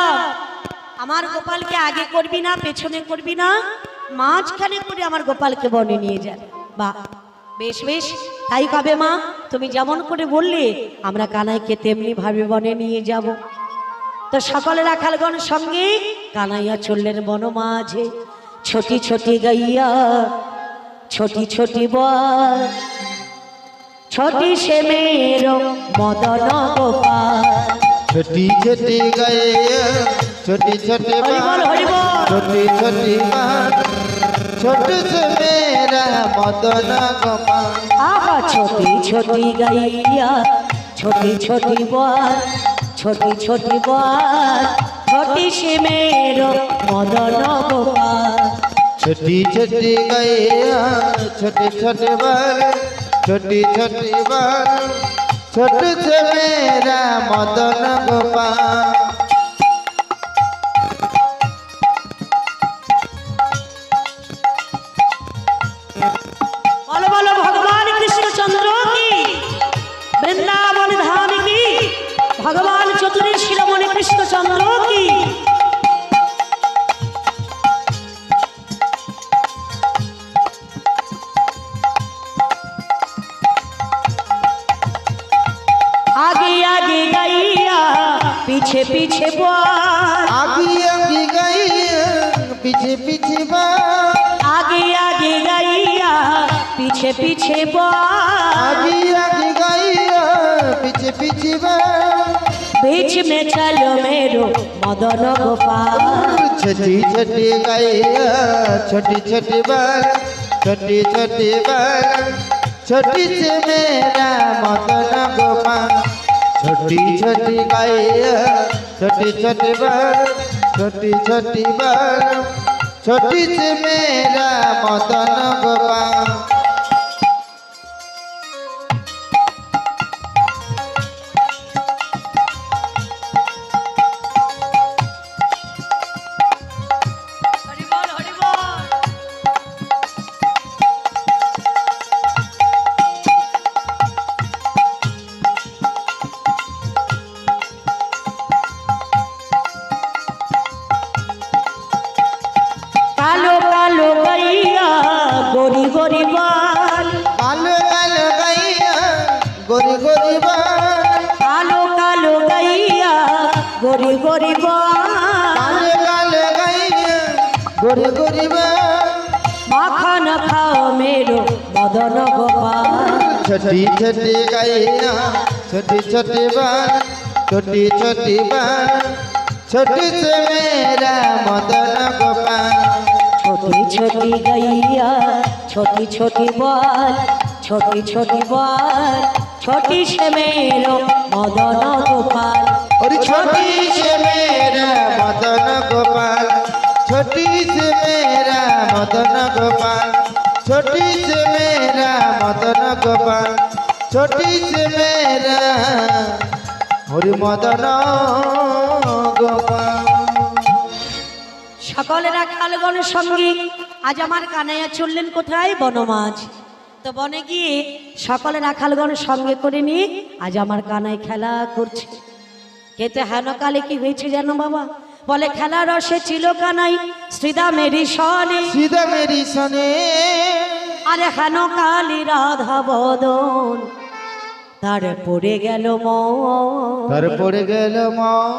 আমার গোপালকে আগে করবি না পেছনে করবি না মাঝখানে করে আমার গোপালকে বনে নিয়ে যাবে বা বেশ বেশ তাই কবে মা তুমি যেমন করে বললে আমরা কানাইকে তেমনি ভাবে বনে নিয়ে যাব তো সকলে রাখালগণ সঙ্গে কানাইয়া চললেন বন মাঝে ছোটি ছোটি গাইয়া ছোটি ছোটি বল ছোটি সে মেরো মদন গোপাল छोटी छोटी गए छोटी छोटी हरिबोल, हरिबोल। छोटी छोटी छोटे से मेरा मदन गोपाल आहा छोटी छोटी गैया छोटी छोटी बाल छोटी छोटी बाल छोटी से मेरो मदन गोपाल छोटी छोटी गए छोटे छोटे बाल छोटी छोटी बाल छोटे से मेरा मदन गोपाल बोलो बोलो भगवान कृष्णचंद्र की वृंदावन धाम की भगवान चतुरी शिरोमणि कृष्णचंद्र की आगे आगे गैया पीछे पीछे बाल आगे आगे गए पीछे पीछे बाल आगे आगे गैया पीछे पीछे बाल आगे आगे गए पीछे पीछे बाल बीच में चलो मेरो मदन गोपाल छोटी छोटी गैया छोटी छोटी बाल छोटी छोटी बाल छोटी से मेरा मदन गोपाल छोटी छोटी गैया छोटी छोटी बाल छोटी छोटी बाल छोटी से मेरा मदन गोपाल कालो कालो गैया गोरी गोरी बाल कालो कालो गैया गोरी गोरी बाल कालो कालो गैया गोरी गोरी बाल कालो कालो गैया गोरी गोरी बाल माखन खाओ मेरो मदन गोपाल छोटी छोटी गैया छोटी छोटी बाल छोटी छोटी बाल छोटी से मेरा मदन गोपाल छोटी छोटी गैया छोटी छोटी बाल छोटी छोटी बाल छोटी से मेरो मदन गोपाल और छोटी से मेरा मदन गोपाल, छोटी से मेरा मदन गोपाल, छोटी से मेरा मदन गोपाल, छोटी से मेरा हरि मदन गोपाल। সকলে রাখালগণ সঙ্গে আজ আমার কানাইয়া চললেন কোথায়? বনমাঝ। তো বনে গিয়ে সকলে রাখালগণ সঙ্গে করে নিয়ে আজ আমার কানাই খেলা করছে। কেতে হেনকালে কি হয়েছে জানো বাবা? বলে খেলা রসে ছিল কানাই শ্রীদা মেরি সনে, सीधा मेरी सने আরে হেনকালি রাধা বদন তার পড়ে গেল মন। তার পড়ে গেল মনে।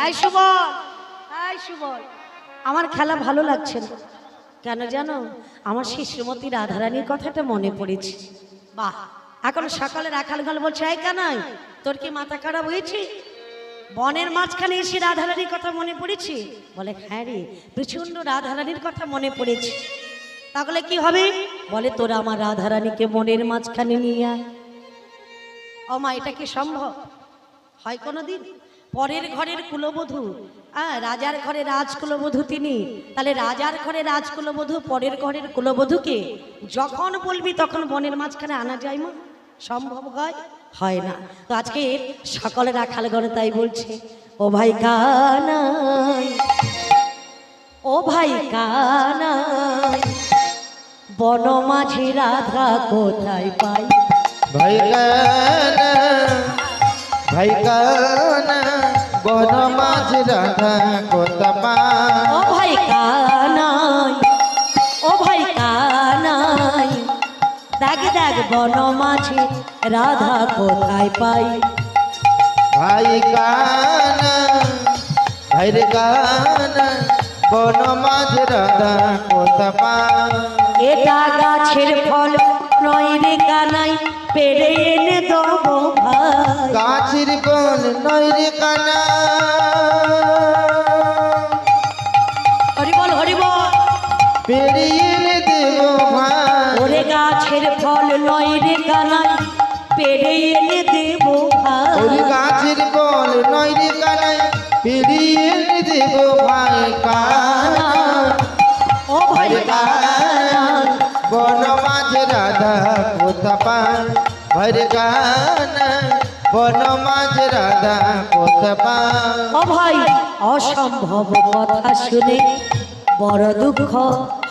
এই সুবল, এই সুবল, আমার খেলা ভালো লাগছে না কেন জানো? আমার সেই শ্রীমতী রাধারানীর কথাটা মনে পড়েছে। বাহ, এখন সকালে রাখালগণ বলছে এই কানাই তোর কি মাথা খারাপ হয়েছে? বনের মাঝখানে এসে রাধারানীর কথা মনে পড়েছে? বলে হ্যাঁ রে, প্রচন্ড রাধারানীর কথা মনে পড়েছে। তাহলে কি হবে? বলে তোরা আমার রাধারানীকে বনের মাঝখানে নিয়ে আয়। ও মা, এটা কি সম্ভব হয় কোনোদিন? পরের ঘরের কুলবধূ, রাজার ঘরে রাজকুলবধূ তিনি, তাহলে রাজার ঘরে রাজকুলবধূ পরের ঘরের কুলবধূকে যখন বলবি তখন বনের মাঝখানে আনা যায় মা? সম্ভব হয়? হয় না। তো আজকে সকলে রাখালগণ তাই বলছে ও ভাই কানাই, ও ভাই কানাই, বনমাঝি রাধা কোথায় পাই? ভাই কানা, ভাই কানা, বন মাঝ রাধা কোথায়? ও ভাই কানাই, ও ভাই কানাই, দেখ দেখ বনমাঝি রাধা কোথায় পাই? ভাই কানা, ভাই রে কানা, বন মাঝ রাধা কোথায়? এটা গাছের ফল নয় রে কানাই, পেড়ে এনে দেবো ভাই। গাছের কোন নয় রে কানা, হরিবল হরিবল। পেরিয়ে দেব ভাই। ওরে গাছের ফল নয় রে কানাই, পেড়ে এনে দেবো ওই ভাই। গাছের বল নয় রে কানাই, পেরিয়ে দেব ভাই কানা। ও ভাই কানাই, বন মাঝ রাধা কোথায়? ভাই কানা, বন মাঝ রাধা কোথায়? ও ভাই অসম্ভব কথা শুনে বড় দুঃখ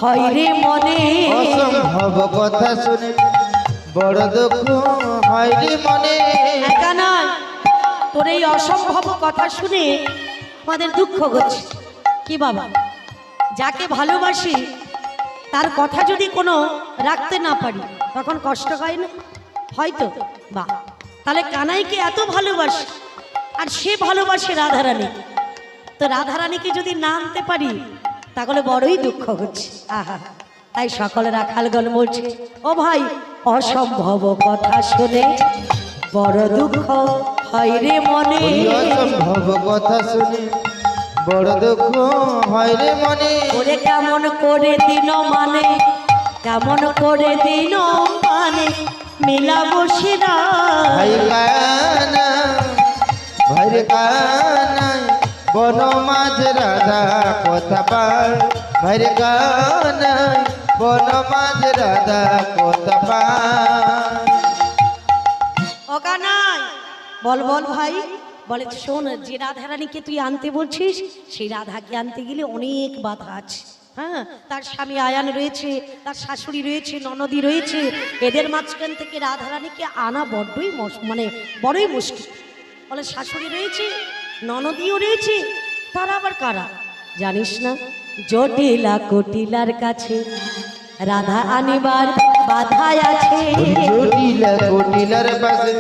হয় রে মনে। অসম্ভব কথা শুনে বড় দুঃখ হয় রে মনে। একা নয়, তোর এই অসম্ভব কথা শুনে আমাদের দুঃখ হচ্ছে। কি বাবা, যাকে ভালোবাসি তার কথা যদি কোনো রাখতে না পারি তখন কষ্ট হয় না? হয়তো বা তাহলে কানাইকে এত ভালোবাসি আর সে ভালোবাসে রাধারানী, তো রাধারানীকে যদি না আনতে পারি তাহলে বড়ই দুঃখ হচ্ছে। আহা, তাই সকলে রাখালগণ বলছে ও ভাই অসম্ভব কথা শুনে বড় দুঃখ হয় রে মনে। ওই অসম্ভব কথা শুনে বড় দুঃখ হয় রে মনে। ওরে কেমন করে দিন মানে, কেমন করে দিন মানে মিলাবো সেরা। ভাই কানা, ভাই রে কানা, বন মাঝ রাধা কোথায়? ভাই রে কানা, বন মাঝ রাধা কোথায়? ও কানাই, বল বল ভাই। বলে শোন, যে রাধারানীকে তুই আনতে বলছিস সেই রাধাকে আনতে গেলে অনেক বাধা আছে। হ্যাঁ, তার স্বামী আয়ান রয়েছে, তার শাশুড়ি রয়েছে, ননদি রয়েছে, এদের মাঝখান থেকে রাধারানীকে আনা বড়ই মানে বড়ই মুশকিল। বলে শাশুড়ি রয়েছে, ননদিও রয়েছে, তারা আবার কারা জানিস না? জটিলা কটিলার কাছে রাধা আনিবার বাধায় আছে। জটিলা কোটিলার পাশে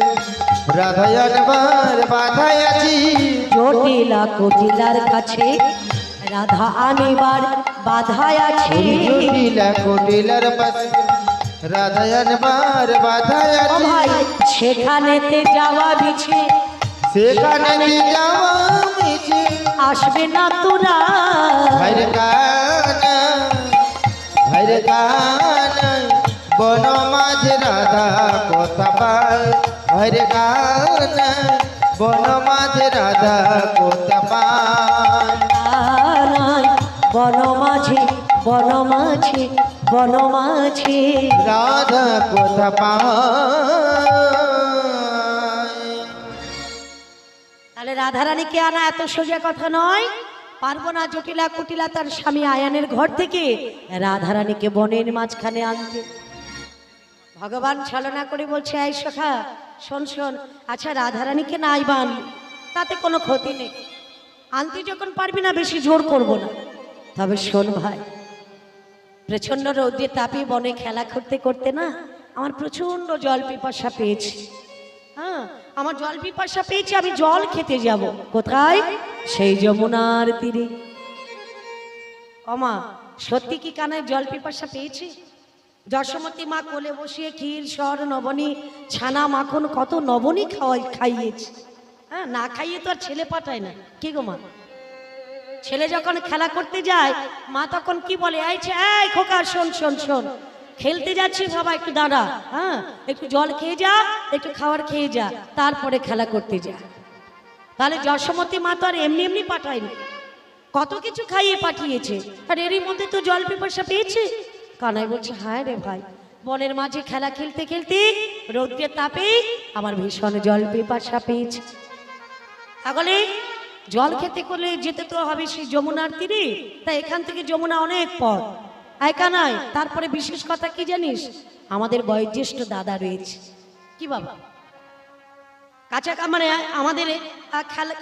রাধা আনবার বাধায় আছি। জটিলা কটিলার কাছে রাধা আনিবার বাধায় আছে। জটিলা কোটিলার পাশে রাধা আনবার বাধায় ও আছি। ভাই সেখানেতে যাওয়া বিছে, সেখানে যাওয়া মিছে আসবে না তোরা। ভাই রে কানা, ভাই রে কানা, বন মাঝে রাধা কথা পায় হরে গান বন মাঝে রাধা কথা পায় কানাই বনমাঝে বনমাঝে বনমাঝে রাধা কথা পায়। তাহলে রাধারানীকে আনা এত সোজা কথা নয়। পারবো না জটিলা কুটিলা তার স্বামী আয়ানের ঘর থেকে রাধারানীকে বনের মাঝখানে আনতে। ভগবান ছলনা করে বলছে, এই সখা শোন শোন, আচ্ছা রাধারানীকে নাই বান, তাতে কোনো ক্ষতি নেই, আনতে যখন পারবি না বেশি জোর করব না। তবে শোন ভাই, প্রচন্ড রৌদ্রে তাপে বনে খেলা করতে করতে না আমার প্রচন্ড জল পিপাসা পেয়েছে। হ্যাঁ, আমার জল পিপাসা পেয়েছে, আমি জল খেতে যাব। কোথায়? সেই যমুনার তীরে। অমা, সত্যি কি কানায় জল পিপাসা পেয়েছে? যশোমতী মা কোলে বসিয়ে ক্ষীর সর নবনী ছানা মাখন কত নবনী খাইয়েছে। হ্যাঁ, না খাইয়ে তো আর ছেলে পাঠায় না। কি গো মা, ছেলে যখন খেলা করতে যায় মা তখন কি বলে, এই খোকা শোন শোন শোন, খেলতে যাচ্ছি বাবা, একটু দাঁড়া, হ্যাঁ একটু জল খেয়ে যা, একটু খাবার খেয়ে যা, তারপরে খেলা করতে যা। তাহলে যশোমতী মা তো আর এমনি এমনি পাঠায়নি, কত কিছু খাইয়ে পাঠিয়েছে। আর এরই মধ্যে তো জল পিপাসা পেয়েছে। কানাই বলছে, হ্যাঁ রে ভাই, বনের মাঝে খেলা খেলতে খেলতে রৌদ্রের তাপে আমার ভীষণ জল পিপাসা পেয়েছে। তাহলে জল খেতে করলে যেতে তো হবে সেই যমুনার তীরে। তাই এখান থেকে যমুনা অনেক পথ। একা নয়, তারপরে বিশেষ কথা কি জানিস, আমাদের বয়োজ্যেষ্ঠ দাদা রয়েছে। কি বাবা, কাঁচা মানে আমাদের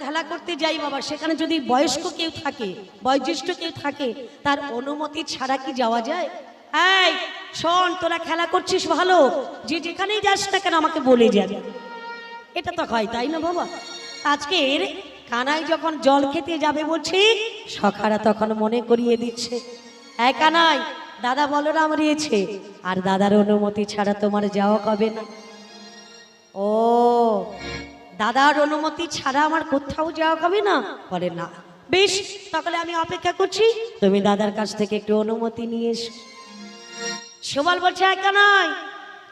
খেলা করতে যাই বাবা, সেখানে যদি বয়স্ক কেউ থাকে, বয়োজ্যেষ্ঠ কেউ থাকে, তার অনুমতি ছাড়া কি যাওয়া যায়? এই শোন, তোরা খেলা করছিস ভালো, যে যেখানেই যাস না কেন আমাকে বলে যাবে। এটা তো হয়, তাই না বাবা? আজকের কানাই যখন জল খেতে যাবে বলছি, সখারা তখন মনে করিয়ে দিচ্ছে, হ্যাঁ কানাই, দাদা বলরাম রয়েছে, আর দাদার অনুমতি ছাড়া তোমার যাওয়া হবে না। ও, দাদার অনুমতি ছাড়া আমার কোথাও যাওয়া হবে না? বলে না। বেশ, তাহলে আমি অপেক্ষা করছি, তুমি দাদার কাছ থেকে একটু অনুমতি নিয়ে এসো। সুবল বলছে, হ্যাঁ কানাই,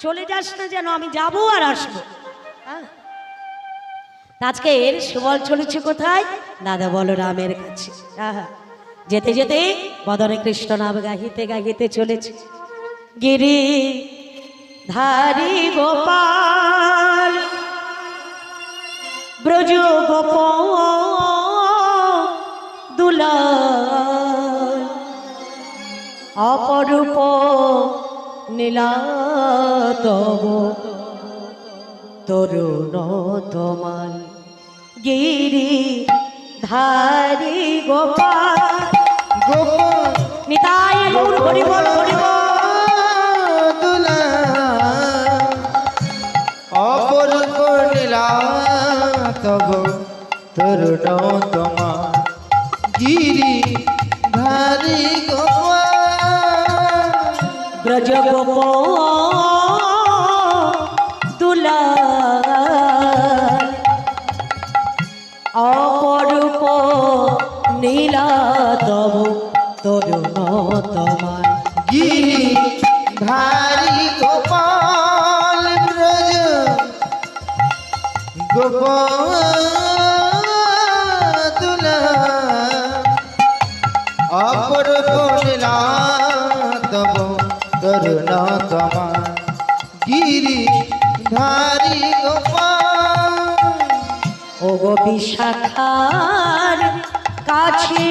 চলে যাস না যেন, আমি যাবো আর আসবো। হ্যাঁ, আজকে এর সুবল চলেছে কোথায়? দাদা বলরামের কাছে। যেতে যেতে বদনে কৃষ্ণ নাম গাহিতে গাহিতে চলেছে। গিরি ধারি গোপাল ব্রজ গোপ দুলাল অপরূপ নীলা তব তরুণ তোমাল। গিরি ধারি গোপাল গোপাল নিতাই গৌর হরি বল হরি বল। অপরূপ নীলা তব তরুণ তোমা গিরি ধারি গোপাল ব্রজ গোপ দুলাল অপরূপ নীলা তব তরুণ তোমার। গিরি ধারি গোপাল ব্রজ গোপাল অপরূপ নীলা তব তরুণ তোমার গিরি ধারি গোপাল। ও গো বিশাখার কাছে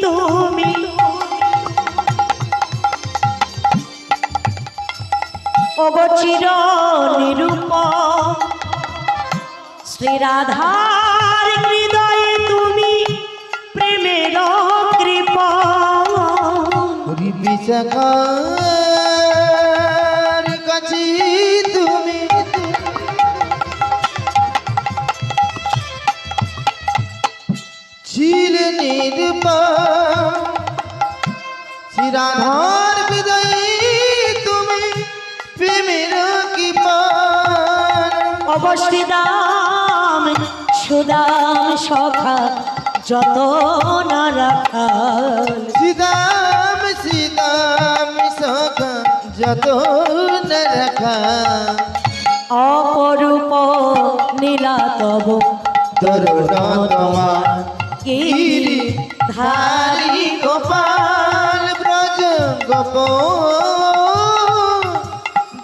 তুমি, ও গো চির নিরূপম শ্রী রাধার হৃদয়ে তুমি প্রেমের কৃপণ। বিশাখার কাছে তুমি ছিলে নিরূপম শ্রী রাধার হৃদয়ে তুমি প্রেমের কৃপণ। অবশ্যদাম সুদাম সখা যত না রাখাল। সীতাম সীতাম সখা যতন রাখা অপরূপ নীলা তব তরুণ তোমার গিরি ধারি গোপাল ব্রজ গোপ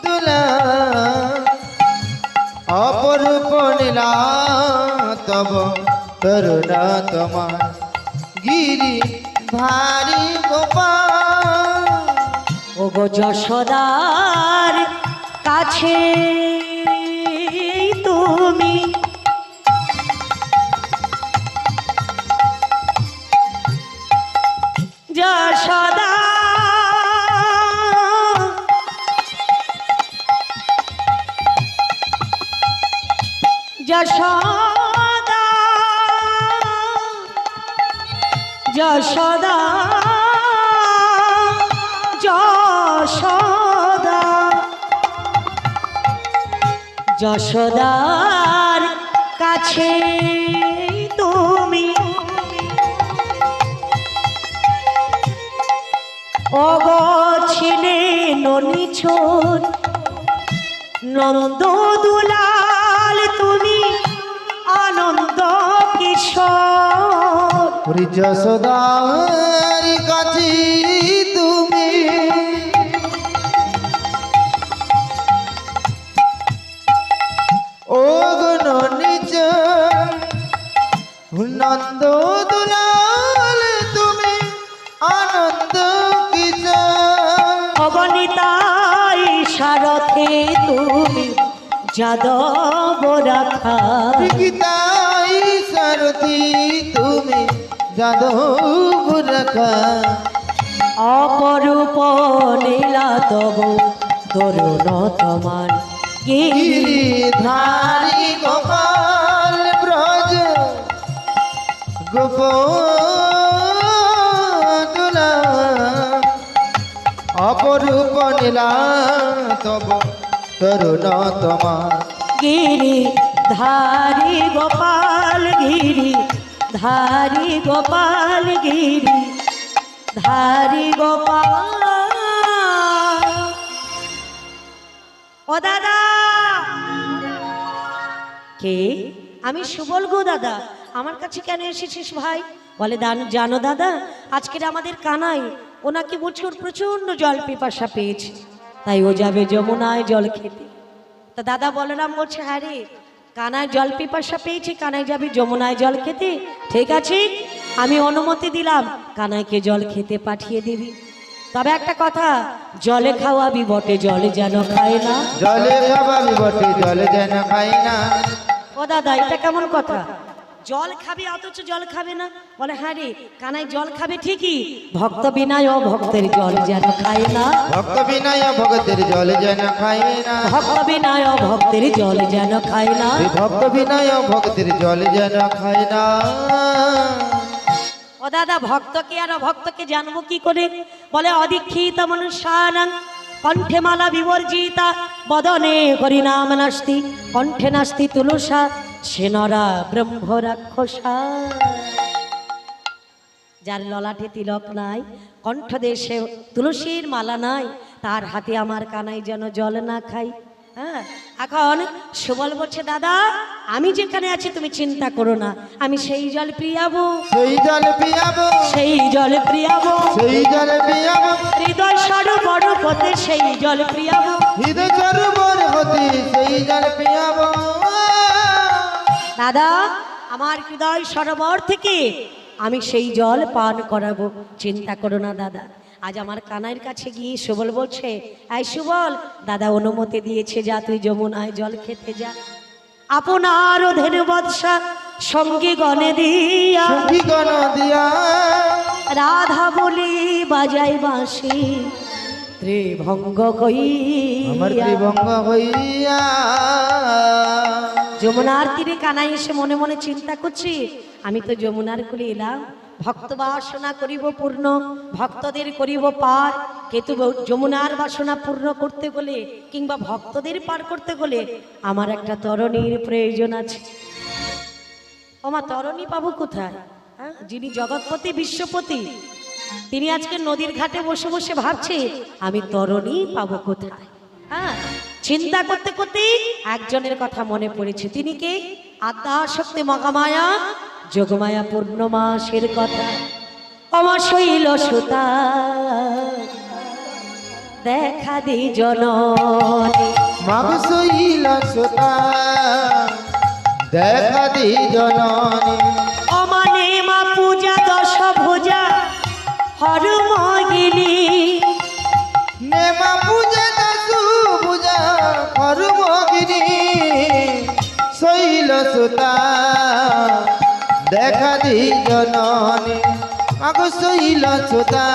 দুলা অপরূপ নীলা তব তরুণ তোমার গিরি ধারি গোপাল ওগো যশোদার কাছে তুমি যশোদা যশোদা যশোদা যশোদা যশোদার কাছে তুমি ওগো ছিলে ননিছোর নন্দ দুলাল তুমি আনন্দ কিশোর ওরে যশোদার কাছে তুমি ও গুণ নিজ নন্দ দুলাল তুমি আনন্দ কিশোর অগণিতাই সারথে তুমি যাদব রাখা গীতাই সারথি তুমি যাদব রাখা অপরূপ নীলা তব তরুণ তোমার গিরিধারি গোপাল ব্রজ গোপ তুলা অপরূপ নীলা তব তরুণ তোমার গিরি ধারি গোপাল গিরি ধারি গোপাল গিরি ধারি গোপাল ও দাদা কে আমি সুবল গো দাদা আমার কাছে কেন এসেছিস ভাই বলে জানো দাদা আজকের আমাদের কানাই ওনাকে বছর প্রচন্ড জল পিপাসা পেয়েছে তাই ও যাবে যমুনায় জল খেতে তো দাদা বলরাম বলছে হ্যাঁ রে কানায় জল পিপাসা পেয়েছে কানাই যাবে যমুনায় জল খেতে ঠিক আছে আমি অনুমতি দিলাম কানাইকে জল খেতে পাঠিয়ে দিবি তবে একটা কথা জলে খাওয়াবি বটে জলে যেন খায় না জলে খাবাবি বটে জলে যেন খাই না ও দাদা এটা কেমন কথা জল খাবে অথচ জল খাবে না বলে হ্যাঁ রে কানাই জল খাবে ঠিকই ভক্ত বিনায় ভক্তের জল যেন খায় না ভক্ত বিনয় ভগতের জল যেন খাই না ভক্ত বিনায় ভক্তের জল যেন খায় না ভক্ত বিনয় ভক্তের জল যেন খাই না ও দাদা ভক্তকে আর অভক্তকে জানবো কি করে বলে অদীক্ষিত মনুষ্যানাং কণ্ঠে মালা বিবর্জিতা বদনে হরিনাম নাস্তি কণ্ঠে নাস্তি তুলসা সেনরা ব্রহ্ম রাক্ষসা যার ললাটে তিলক নাই কণ্ঠদেশে তুলসীর মালা নাই তার হাতে আমার কানাই যেন জল না খাই হ্যাঁ এখন সুবল বলছে দাদা আমি যেখানে আছি তুমি চিন্তা করো না আমি সেই জল প্রিয়াবো সেই জল পিয়াবো সেই জল প্রিয়াবো সেই জল পিয়াবো হৃদয় সরোবর পথে সেই জল প্রিয়াবো হৃদয় সরোবর হতে সেই জল পিয়াবো দাদা আমার হৃদয় সরোবর থেকে আমি সেই জল পান করাবো চিন্তা করো না দাদা আজ আমার কানাইয়ের কাছে গিয়ে সুবল বলছে এই সুবল দাদা অনুমতি দিয়েছে যা তুই যমুনায় জল খেতে যা আপনার ধেনু বৎসা সঙ্গী গণে দিয়া সখী গণ দিয়া রাধা বলি বাজাই বাঁশি ত্রিভঙ্গ আমার কইয়া ত্রিভঙ্গ হইয়া যমুনার তীরে কানাই এসে মনে মনে চিন্তা করছি আমি তো যমুনার কুলে এলাম ভক্ত বাসনা করিব পূর্ণ ভক্তদের করিব পার কিন্তু যমুনার বাসনা পূর্ণ করতে গেলে কিংবা ভক্তদের পার করতে গেলে আমার একটা তরণীর প্রয়োজন আছে ওমা তরণী পাবো কোথায় হ্যাঁ যিনি জগৎপতি বিশ্বপতি তিনি আজকে নদীর ঘাটে বসে বসে ভাবছে আমি তরণী পাবো কোথায়। হ্যাঁ, চিন্তা করতে করতে একজনের কথা মনে পড়েছে। তিনি কে? আদ্যাশক্তি মহামায়া যোগমায়া পূর্ণমাসের কথা। আমার শৈল সুতা দেখা দি জননী, মাগ শৈল সুতা দেখা দি জননী, অমানে মা পূজা দশ ভুজা হরমগিনী, নেমা পূজা দশু পূজা হরমগিনী, শৈল সুতা দেখা দি জননী, মাগ শৈল সুতা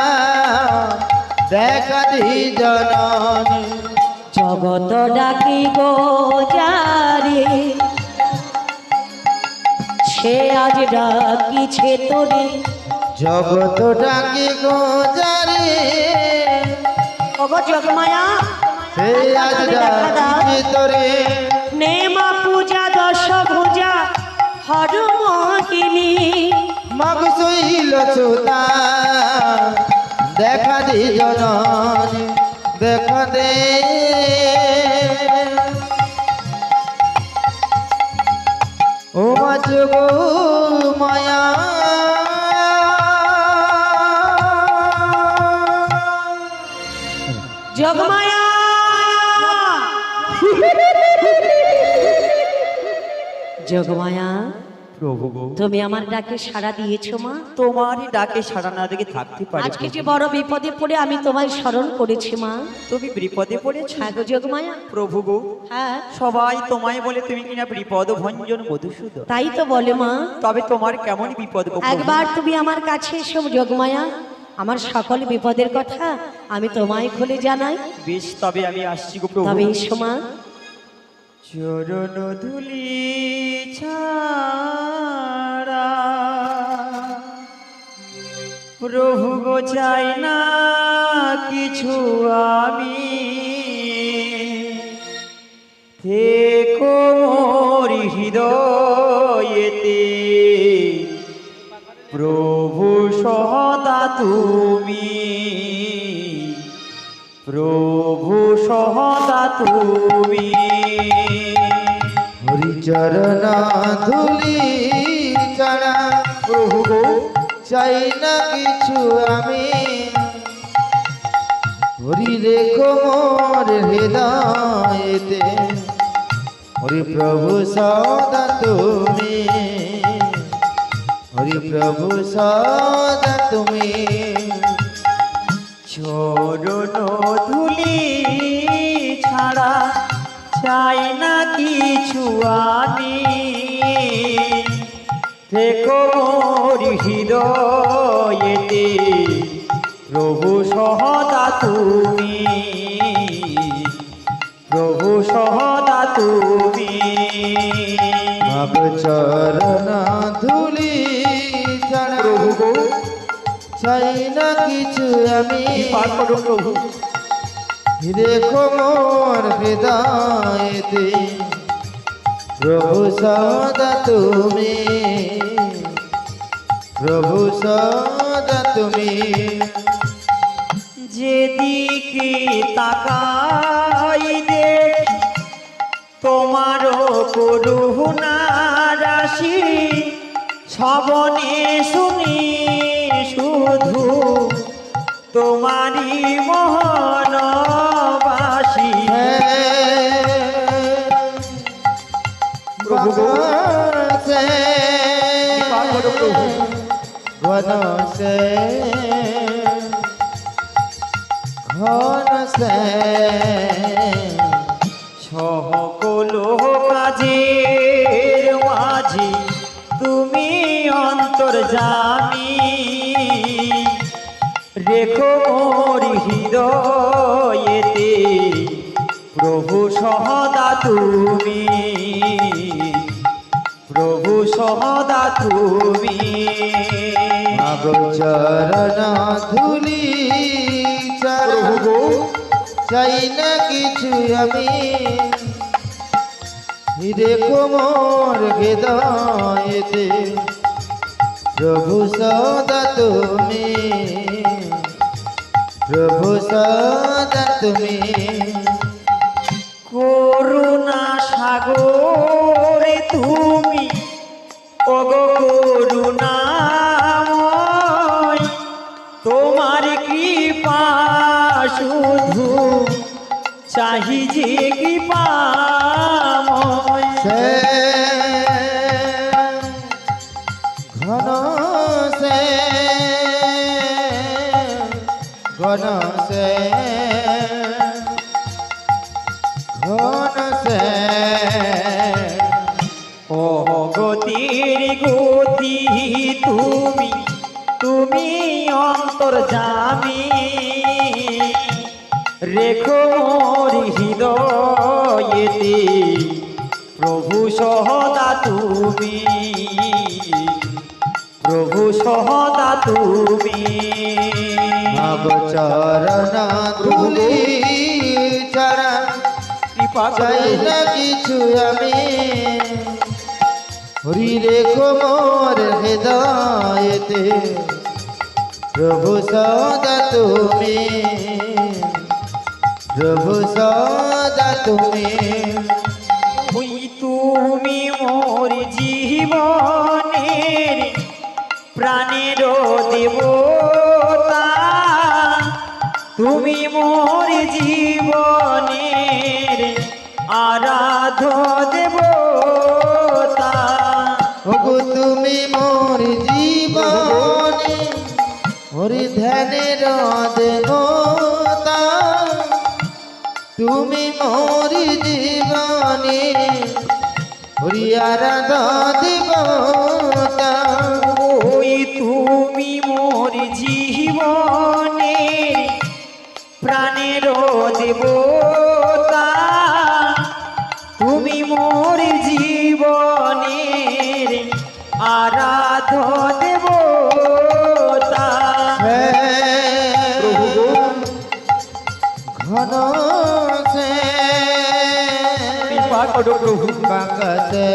দেখা দি জননী। জগত ডাকি গো যারে, সে আজ ডাকিছে তোরে। জগত ডাকি গোজারে, ওগো যোগমায়া সে আজ ডাকি তোরে, নেমা পূজা দশ ভুজা হরমগিনী, মাগ শৈল সুতা দেখা দি জননী, দেখা দে ও মা যোগ মায়া। যোগমায়া যোগমায়া, প্রভু গো, তুমি আমার ডাকে সাড়া দিয়েছো মা। তোমারই ডাকে সাড়া না দেখে থাকতে পারি। আজকে যে বড় বিপদে পড়ে আমি তোমায় স্মরণ করেছি মা। তুমি বিপদে পড়েছো? হ্যাঁ গো যোগমায়া। প্রভু গো, হ্যাঁ সবাই তোমায় বলে তুমি কিনা বিপদ ভঞ্জন মধুসূদন। তাই তো বলে মা। তবে তোমার কেমন বিপদ গো প্রভু? একবার তুমি আমার কাছে এসো যোগমায়া, আমার সকল বিপদের কথা আমি তোমায় খুলে জানাই। বেশ, তবে আমি আসছি গো প্রভু। তবে এসো মা। চরণ ধুলি ছাড়া প্রভু গো চাই না কিছু আমি, থেকো মোর হৃদয়েতে প্রভু সদা তুমি, প্রভু সদা তুমি। হরিচরণ ধুলি ছাড়া প্রভু গো, চাই না কিছু আমি, হরি রেখো মোর হৃদয়েতে, হরি প্রভু সদা তুমি, হরি প্রভু সদা তুমি। চরণ ধুলি ছাড়া চাই না কিছু আমি, থেকো মোর হৃদয়েতে প্রভু সদা তুমি, প্রভু সদা তুমি। মাগ চরণ ধুলি ছাড়া প্রভু গো, চাই না কিছু আমি, কৃপা করো প্রভু। দেখো মোর হৃদয়েতে প্রভু সদা তুমি, প্রভু সদা তুমি। যেদিকে তাকাই দেখ তোমারও করুণা রাশি, শ্রবণে শুনি শুধু তোমারই মোহনবাসী। প্রভু গো, বনসে কৃপা করো প্রভু। বনসে ঘনসে সকল কাজের মাঝে তুমি অন্তর্যামী, রেখো মোর হৃদয়েতে প্রভু সদা তুমি, প্রভু সদা তুমি। মাগ চরণ ধুলি ছাড়া প্রভু গো, চাই না কিছু আমি, দেখো মোর হৃদয়েতে প্রভু সদা তুমি, প্রভু সদা তুমি। করুণা সাগরে তুমি, ওগো করুণাময়, তোমার কৃপা শুধু চাহি যে কৃপাময়। সে ঘন সে ঘন সে ঘন সে ও গতির গতি তুমি, তুমি অন্তর্যামী, রেখো মোর হৃদয়েতে প্রভু সহদা তুমি, প্রভু সহদা তুমি। নব চরণ ধুলি ছাড়া কৃপা চাই না কিছু আমি, হরি রেখো মোর হৃদয়েতে প্রভু সদা তুমি, প্রভু সদা তুমি। ওই তুমি মোর জীবনের প্রাণের দেবতা, তুমি মোর জীবনের আরাধ্য দেবতা। ওগো তুমি মোর জীবনে হরি ধ্যানের দেবতা, তুমি মোর জীবনে হরি আরাধা দেবতা। ওই তুমি মোর জীবনের প্রাণের দেবতা, তুমি মোর জীবনের আরাধ্য দেবতা। ঘন সে কৃপা করো প্রভু। বাকসে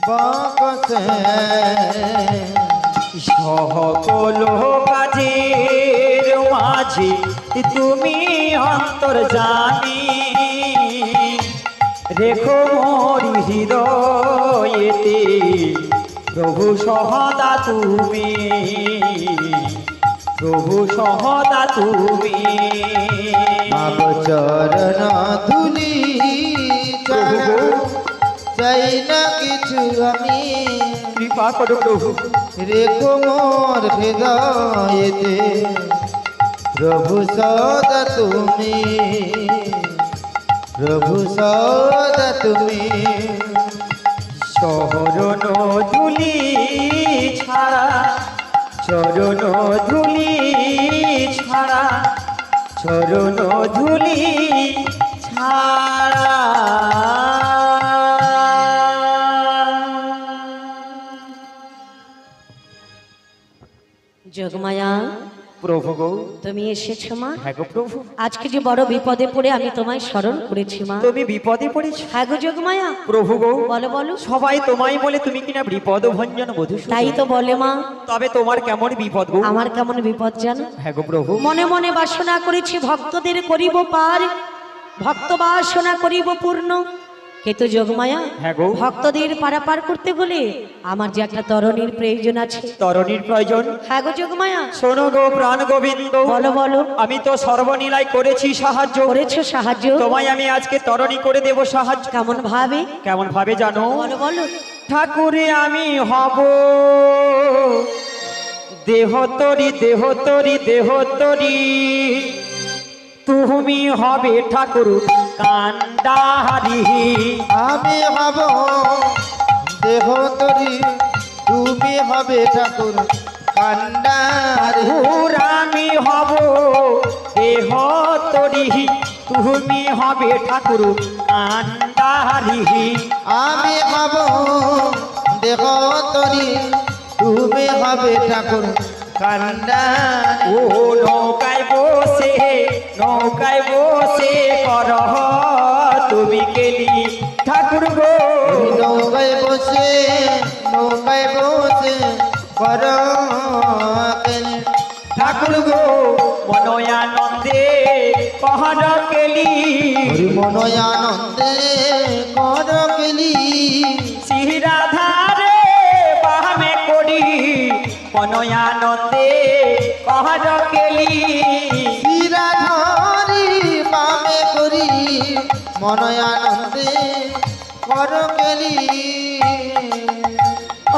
বাকসে সকল কাজের মাঝে তুমি অন্তর্যামী, রেখো মোর হৃদয়েতে প্রভু সহদা তুমি, প্রভু সহদা তুমি। মাব চরণ ধুলি ছাড়া চাই না কিছু আমি, কৃপা করো প্রভু। রেখো মোর হৃদয়েতে প্রভু সদা তুমি, প্রভু সদা তুমি। চরণ ধুলি ছাড়া, চরণ ধুলি ছাড়া, চরণ ধুলি ছাড়া। যোগমায়া, প্রভু গো, তুমি এসেছো মা। হ্যাঁ গো প্রভু, আজকে যে বড় বিপদে পড়ে আমি তোমায় স্মরণ করেছি মা। তুমি বিপদে পড়েছ। হ্যাঁ গো যোগমায়া, প্রভু গো, বলো বলো। সবাই তোমায় বলে তুমি কিনা বিপদ ভঞ্জন বধূ। তাই তো বলে মা। তবে তোমার কেমন বিপদ গো? আমার কেমন বিপদ জানো? হ্যাঁ গো প্রভু, মনে মনে বাসনা করেছি ভক্তদের করিব পার, ভক্ত বাসনা করিব পূর্ণ। কিন্তু যোগমায়া, হ্যাঁ গো, ভক্তদের পারাপার করতে হলে আমার যে একটা তরণীর প্রয়োজন আছে। তরণীর প্রয়োজন। হ্যাঁ গো যোগমায়া, শোনো গো প্রাণ গোবিন্দ, বলো বলো। আমি তো সর্বনীলায় করেছি সাহায্য, করেছো সাহায্য, তোমায় আমি আজকে তরণী করে দেব সাহায্য। কেমন ভাবে? কেমন ভাবে জানো? বলো বলো। ঠাকুরে আমি হব দেহ তরি, দেহ তরি, দেহ তরি, তুমি হবে ঠাকুর কান্ডাহারি। আমি হব দেহ তরি, তুমি হবে ঠাকুর কান্ডারি। ঠাকুর আমি হব দেহ তরি, তুমি হবে ঠাকুর কান্ডাহারি। আমি হব দেহ তরি, তুমি হবে ঠাকুর কান্ডারি। ও নৌকায় বসে, নৌকায় বসে করহ তুমি কেলি ঠাকুর গো। নৌকায় বসে কর কেলি ঠাকুর গো মনয়ানন্দে কহর কেলি হরি মনয়ানন্দে কর কেলি শ্রী রাধারে বাহামে করি মনয়ানন্দে কহর কেলি শিরাধারি বামে করি মনয়ানন্দে কর কেলি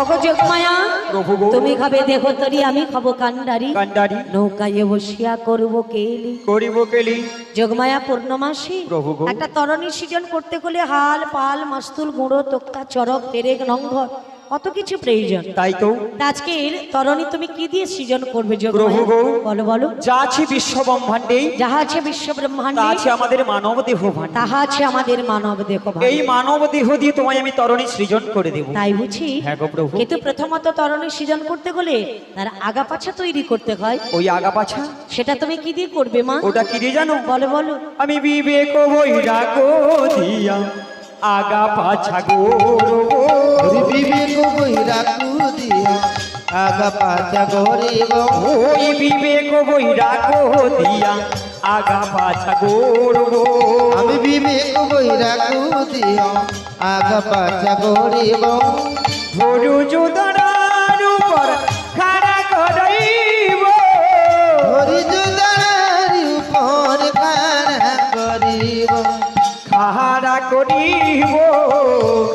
ওগো যোগমায়া প্রভু গো তুমি খাবে দেহ তরি আমি খাবো কান্ডারি কান্ডারি নৌকায় বসিয়া করবো কেলি করিব কেলি যোগমায়া পূর্ণমাসী প্রভু গো একটা তরণী সৃজন করতে হলে হাল পাল মাস্তুল গুঁড়ো তোক্তা চরক পেরেক নঙ্ঘর কত কিছু প্রয়োজন তাই তো তা আজকের তরণী তুমি কি দিয়ে সৃজন করবে প্রভু যোগমায়া গো বলো বলো যা আছে বিশ্ব ব্রহ্মাণ্ডে যাহা আছে বিশ্ব তা ব্রহ্মাণ্ডে আছে আমাদের মানব দেহ ভাণ্ডে তাহা আছে আমাদের মানব দেহ এই মানব দেহ দিয়ে তোমায় আমি তরণী সৃজন করে দেব তাই বুঝি হ্যাঁ গো প্রভু কিন্তু প্রথমত তরণী সৃজন করতে হলে তার আগা পাছা তৈরি করতে হয় ওই আগা পাছা সেটা তুমি কি দিয়ে করবে মা ওটা কি রে জানো বলো বলো আমি বিবেক বৈরাগ দিয়া আগা পাছা গো হরি বিবেক বৈরাগ্য দিয়া আগা পাছা গরিব ওই বিবেক বৈরাগ দিয়া আগা পাছা গো আমি বিবেক বৈরাগ্য দিয়া আগা পাছা গরিব ধরু যোদনার উপর খাড়া করাইব হরি যুদার উপর খাড়া করিব খাড়া করিব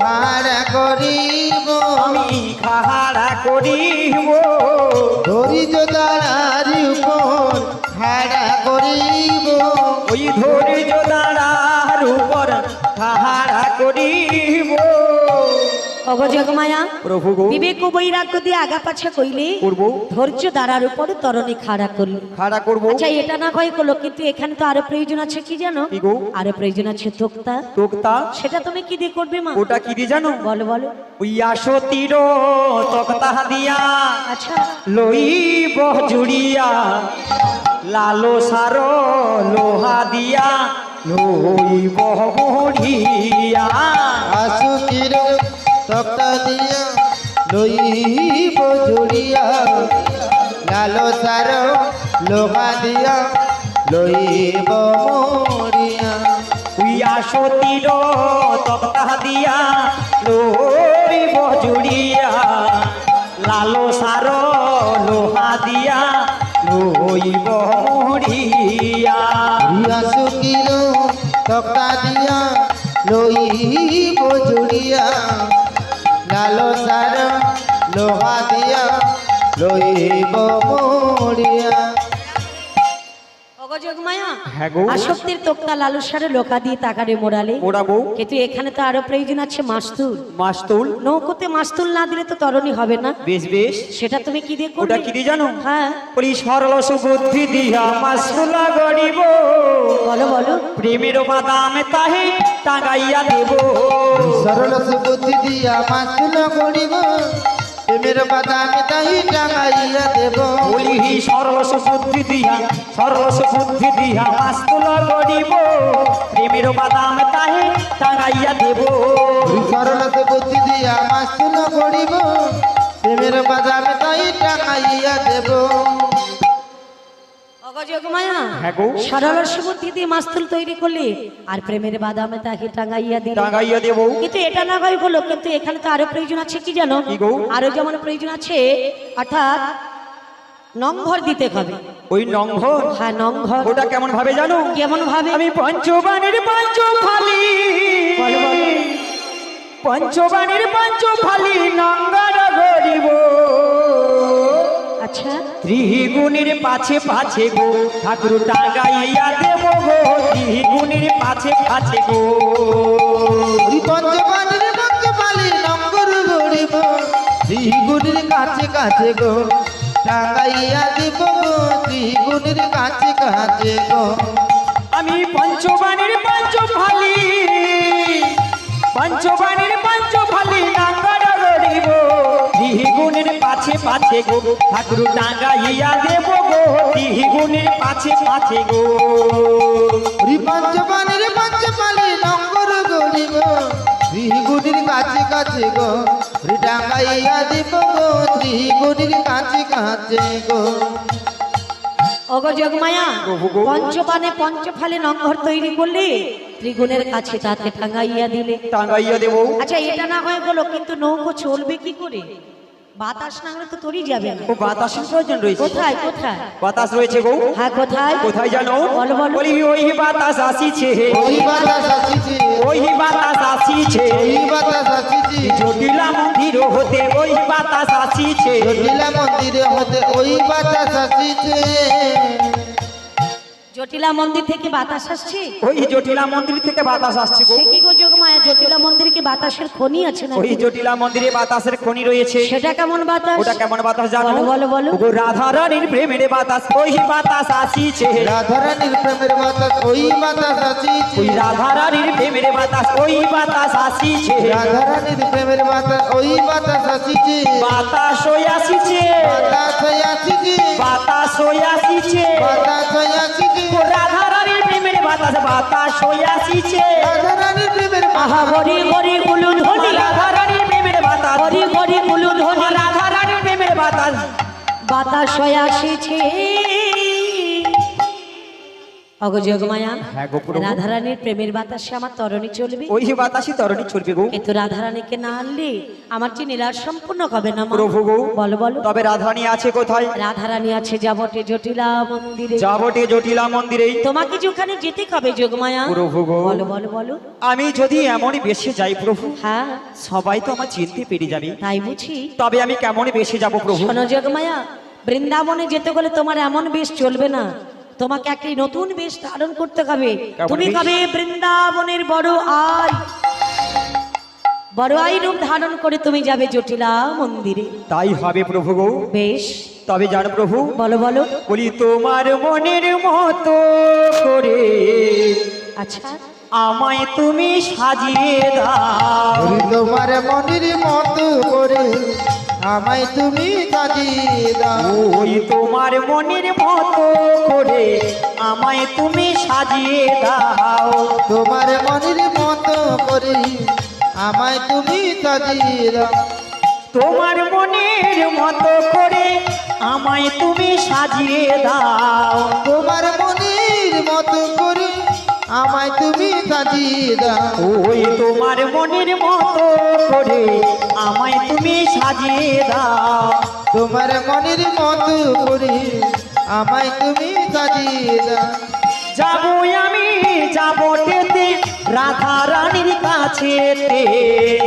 খাড়া করিব আমি খাড়া করিব হরি যুদার উপর খাড়া করিব ওই ধৈর্য দাঁড়ার উপর খাড়া করিব অগ যোগমায়া প্রভু গো বিবেক ও বৈরাগ্য দিয়ে আগা পাছা কইলে করব ধৈর্য দ্বারার উপর তরণী খাড়া করলে খাড়া করব আচ্ছা এটা না হয় করলো কিন্তু এখানে তো আরো প্রয়োজন আছে কি জানো কি গো আরো প্রয়োজন আছে তোক্তা তোক্তা সেটা তুমি কি দিয়ে করবে মা ওটা কি রে জানো বলো বলো ওই আসো তীর তক্তা দিয়া আচ্ছা লইব জুড়িয়া লালো সার লোহা দিয়া লইব মরিয়া আসুকির তক্তা দিয়া লইব জুড়িয়া লালো সার লোহা দিয়া লইব মরিয়া ওই আসো তীর তক্তা দিয়া লইব জুড়িয়া লালো সার লোহা দিয়া লইব মরিয়া আসুকির তক্তা দিয়া লইব জুড়িয়া লালো সার লোহা দিয়া লইব মরিয়া অগ যোগমায়া হ্যাঁ গো আসক্তির তোক্তা লালসারে লোকা দিয়ে তাকারে মোড়ালে ওড়াবো কিন্তু এখানে তো আরো প্রয়োজন আছে মাস্তুল মাস্তুল নৌকোতে মাস্তুল না দিলে তো তরণী হবে না বেশ বেশ সেটা তুমি কি দিয়ে ওটা করবে কি রে জানো হ্যাঁ ওই সরল সুবুদ্ধি দিয়া মাস্তুলা গড়িব বলো বলো প্রেমের বাদাম তাহে টাঙাইয়া দেব সরল সুবুদ্ধি দিয়া মাস্তুল গড়িব প্রেমের বাদামে তাই টাঙাইয়া দেব বলি সরল সুবুদ্ধি দিয়া মাস্তুলা গড়িব প্রেমের বাদাম তাহে টাঙাইয়া দেব সরল সুবুদ্ধি দিয়া মাস্তুল গড়িব প্রেমের বাদামে তাই টাঙাইয়া দেব অগ যোগমায়া হ্যাঁ গো সরল সুবুদ্ধি দিয়ে মাস্তুল তৈরি করলে আর প্রেমের বাদামে তাকে টাঙাইয়া দিলে টাঙাইয়া দেব কিন্তু এটা না হয় হলো কিন্তু এখানে তো আরো প্রয়োজন আছে কি জানো কি গো? আরো যেমন প্রয়োজন আছে অর্থাৎ নম্বর দিতে হবে ওই নম্বর হ্যাঁ নম্বর ওটা কেমন ভাবে জানো কেমন ভাবে আমি পঞ্চবাণীর পঞ্চফালি বলো, বলো। পঞ্চবাণীর পঞ্চফালি নঙ্গর গরিব আচ্ছা ত্রিগুণের পাছে পাছে গো ঠাকুর টাঙ্গাইয়া দেব গো ত্রিগুণের পাছে পাছে গো পঞ্চবাণীর পঞ্চপালি নম্বর গড়িব ত্রিগুণের কাছে কাছে গো টাঙ্গাইয়া দিব গো ত্রিগুণের কাছে কাছে গো আমি পঞ্চবাণীর পঞ্চফালি নঙ্গর গরিব ত্রিগুণের পাছে পাছে গো ঠাকুর টাঙ্গাইয়া দেব গো ত্রিগুণের পাছে পাছে গো পঞ্চবাণীর পঞ্চপালি নম্বর গড়িব ত্রিগুণীর কাছে কাছে গো টাঙ্গাইয়া দিব গো ত্রিগুণীর কাছে কাছে গো। ওগো যোগমায়া প্রভু গো। পঞ্চপানে পঞ্চফালে নঙ্গর তৈরি করলে ত্রিগুণের কাছে তাতে টাঙ্গাইয়া দিলে। টাঙ্গাইয়া দেব। আচ্ছা এটা না হয় বলো, কিন্তু নৌকো চলবে কি করে? বাতাস না হলে তো তৈরি যাবে না। ও বাতাসের প্রয়োজন রয়েছে। কোথায় কোথায়? বাতাস রয়েছে গো। হ্যাঁ কোথায়? কোথায় জানো? বলো বলো। বলি ওই বাতাস আসিছে, ওই বাতাস আসিছে ওই বাতাস আসিছে, ওই বাতাস আসিছে জটিলা মন্দির হতে ওই বাতাস আসিছে। জটিলা মন্দিরে হতে ওই বাতাস আসিছে। জটিলা মন্দির থেকে বাতাস আসছে? ওই জটিলা মন্দির থেকে বাতাস আসছে গো। সে কি গো যোগমায়া, জটিলা মন্দিরে কি বাতাসের খনি আছে না? ওই জটিলা মন্দিরে বাতাসের খনি রয়েছে। সেটা কেমন বাতাস? ওটা কেমন বাতাস জানো? বলো বলো বলো। ওগো রাধা রানীর প্রেমের বাতাস ওই বাতাস আসিছে। রাধারানীর প্রেমের বাতাস ওই বাতাস আসিছে। ওই রাধা রানীর প্রেমের বাতাস ওই বাতাস আসিছে। রাধারানীর প্রেমের বাতাস ওই বাতাস আসিছে। বাতাস ওই আসিছে, বাতাস হয়ে আসিছে বাতাস ওই আসিছে। বাতাস হয়ে আসিছে। ও রাধা রানীর প্রেমের বাতাস বাতাস ওই আসিছে। রাধারানীর প্রেমের আহা গরি গরি গুলু ধ্বনি, রাধা রানীর প্রেমের বাতাস গরি গরি গুলু ধ্বনি, রাধা রানীর প্রেমের বাতাস। বাতাস হয়ে আসিছে। অগো যোগমায়া, হ্যাঁ গো প্রভু। রাধারানীর প্রেমের বাতাসে আমার তরণী চলবে, ওই বাতাসই তরণী চলবে গো। কিন্তু রাধারানীকে না আনলে আমার যে নীলার সম্পূর্ণ হবে না মা। প্রভু গো। বলো বলো। তবে রাধারানী আছে কোথায়? রাধারানী আছে যাবটে জটিলা মন্দিরে। যাবটে জটিলা মন্দিরে। তোমাকে যে ওখানে যেতে হবে যোগমায়া। প্রভু গো। বলো বলো বলো। আমি যদি এমনই বেশে যাই প্রভু, হ্যাঁ সবাই তো আমার চিনতে পেরে যাবে। তাই বুঝি। তবে আমি কেমন বেশে যাব প্রভু? শোনো যোগমায়া, বৃন্দাবনে যেতে গেলে তোমার এমন বেশ চলবে না, তোমাকে একটি নতুন বেশ ধারণ করতে হবে। কেমন তুমি বেশ? কবে বৃন্দাবনের বড় আই, বড় আই রূপ ধারণ করে তুমি যাবে জটিলা মন্দিরে। তাই হবে প্রভু গো। বেশ, তবে জানো প্রভু, বলো বলো। বলি তোমার মনের মতো করে আচ্ছা আমায় তুমি সাজিয়ে দাও। ওরে তোমার মনের মতো করে আমায় তুমি সাজিয়ে দাও। ওই তোমার মনের মতো করে আমায় তুমি সাজিয়ে দাও। তোমার মনের মতো করে আমায় তুমি সাজিয়ে দাও। তোমার মনের মতো করে আমায় তুমি সাজিয়ে দাও। তোমার মনের মতো করে আমায় তুমি সাজিয়ে দাও। ওই তোমার মনের মতো করে আমায় তুমি সাজিয়ে দাও। তোমার মনের মতো করে আমায় তুমি সাজিয়ে দাও। যাবো আমি যাবটেতে রাধা রানীর কাছেতে।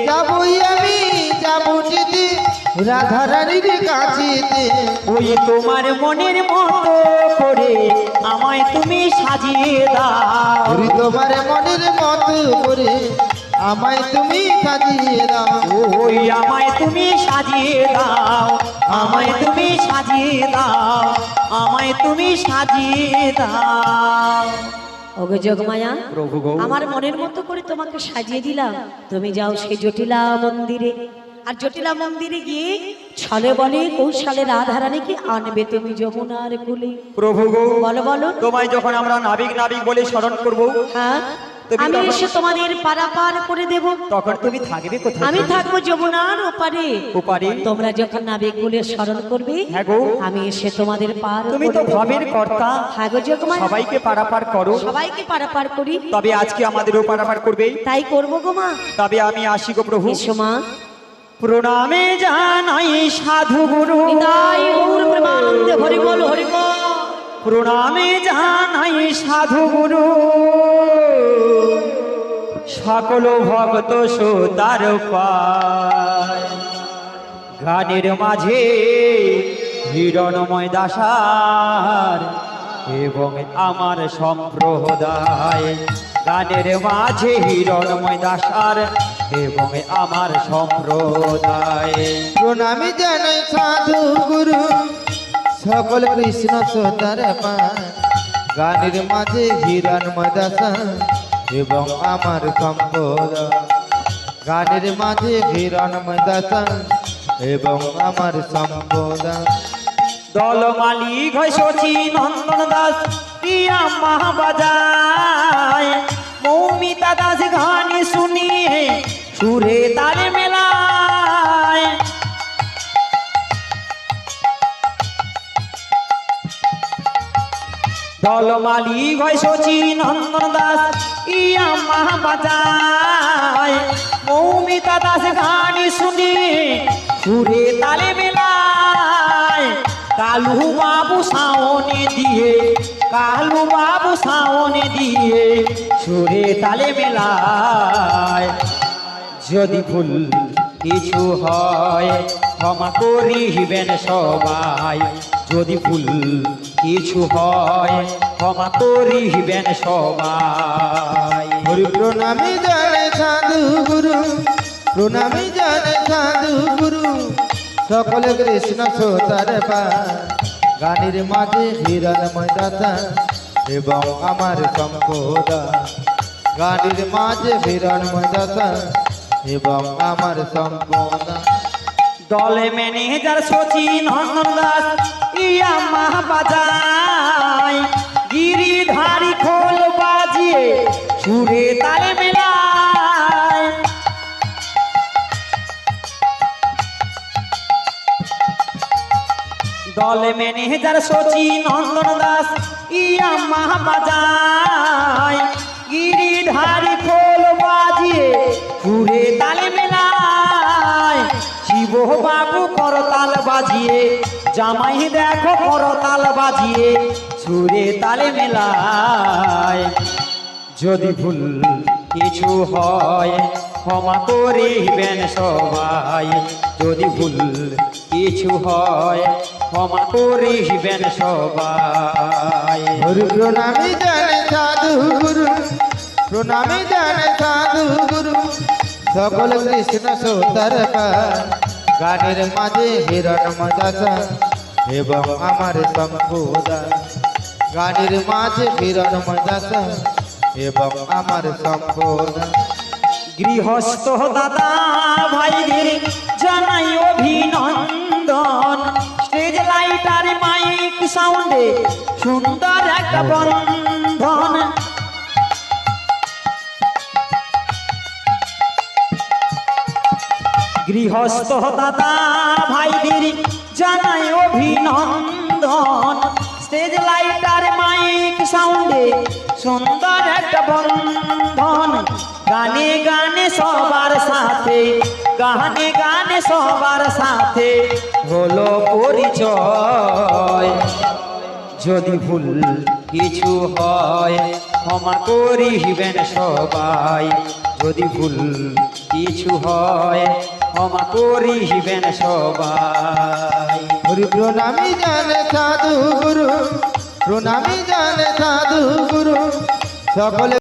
যাবই আমি যাবো যেতে রাধারানীর কাছেতে। ওই তোমার মনের মতো করে আমায় তুমি সাজিয়ে দাও। ওরে তোমার মনের মতো করে আমায় তুমি সাজিয়ে দাও। ওই আমায় তুমি সাজিয়ে দাও, আমায় তুমি সাজিয়ে দাও, আমায় তুমি সাজিয়ে দাও। ওগো যোগমায়া, প্রভু গো। আমার মনের মতো করে তোমাকে সাজিয়ে দিলাম। তুমি যাও সেই জটিলা মন্দিরে, আর জটিলা মন্দিরে গিয়ে ছলে বলে কৌশলে রাধারানীকে আনবে তুমি যমুনার কুলে। প্রভু গো। বলো বলো। তোমায় যখন আমরা নাবিক নাবিক বলে স্মরণ করব, হ্যাঁ, তুমি আমি তখন- এসে তোমাদের পারাপার করে দেব। তখন তুমি থাকবে কোথায়? আমি থাকবো যমুনার ওপারে। ওপারে? তোমরা যখন নাবিক বলে স্মরণ করবে, হ্যাঁ গো। আমি এসে তোমাদের পার তুমি করে তো দেব। ভবের কর্তা, হ্যাঁ গো যোগমায়া, সবাইকে পারাপার করো। সবাইকে পারাপার করি। তবে আজকে আমাদেরও পারাপার করবে। তাই করবো গো মা। তবে আমি আসি গো প্রভু। এসো মা। প্রণামে জানাই সাধু গুরু, নিতাই গৌর প্রেমানন্দে হরি বল হরি বল। প্রণামে জানাই সাধু গুরু, সকল ভক্ত সুতার পায়। গানের মাঝে হিরণময় দাসার এবং আমার সম্প্রদায়। গানের মাঝে হিরণময় দাসার এবং আমার সম্প্রদায়। প্রণামী জানাই সাধু গুরু সকল কৃষ্ণ সোতার পায়। গানের মাঝে হিরণময় দাসা এবং আমার সম্পদ। গানের মাঝে হিরণময় দাসা এবং আমার সম্পদ। দল মালিক হয় শচী নন্দন দাস, প্রিয়া মহাবাজায়। মৌমিতা দাস গান শুনিয়ে সুরে তালে মেলায় দলমালি গয় শচী নন্দন দাস ইয়া মাহা বাজায় মৌমিতা দাস গানি শুনি সুরে তালে মেলায় কালু বাবু সাওনে দিয়ে কালু বাবু সাওনে দিয়ে সুরে তালে মেলায় যদি ভুল কিছু হয় ক্ষমা করিবেন সবাই যদি ভুল কিছু হয় ক্ষমা করিবেন সবাই হরি প্রণামী জানে সাধু গুরু প্রণামী জানে সাধু গুরু সকলে কৃষ্ণ সোতার পা গানের মাঝে হিরণময় দাতা এবং আমার সম্পদা গানের মাঝে হিরণময় দাতা এবং আমার সম্পদা দলে ম্যানেজার সচিন নন্দন দাস ইয়া মাহা বাজায় গিরিধারী খোল বাজিয়ে সুরে তালে মেলায় দলে ম্যানেজার সচিন নন্দন দাস ইয়া মাহা বাজায় গিরিধারী খোল বাজিয়ে সুরে তালে মেলায় শিব বাবু করতাল বাজিয়ে জামাই দেখো করতাল বাজিয়ে সুরে তালে মেলায় যদি ভুল কিছু হয় ক্ষমা করিবেন সবাই যদি ভুল কিছু হয় ক্ষমা করিবেন সবাই হরি প্রণামী জানে সাধু গুরু প্রণামী জানে সাধু গুরু সকল কৃষ্ণ সোতার পা গানের মাঝে হিরণময় দাতা এবং আমার সম্পদা গানের মাঝে হিরণময় দাতা এবং আমার সম্পদা গৃহস্থ দাদা ভাইদের জানাই অভিনন্দন স্টেজ লাইটার মাইক সাউন্ডে সুন্দর একটা বন্ধন গৃহস্থ দাদা ভাইদের জানাই অভিনন্দন স্টেজ লাইটার মাইক সাউন্ডে সুন্দর একটা বন্ধন গানে গানে সবার সাথে গানে গানে সবার সাথে হলো পরিচয় যদি ভুল কিছু হয় ক্ষমা করিবেন সবাই যদি ভুল কিছু হয় ক্ষমা করিবেন সবাই হরি প্রণামী জানে সাধু গুরু প্রণামী জানে সাধু গুরু সকলে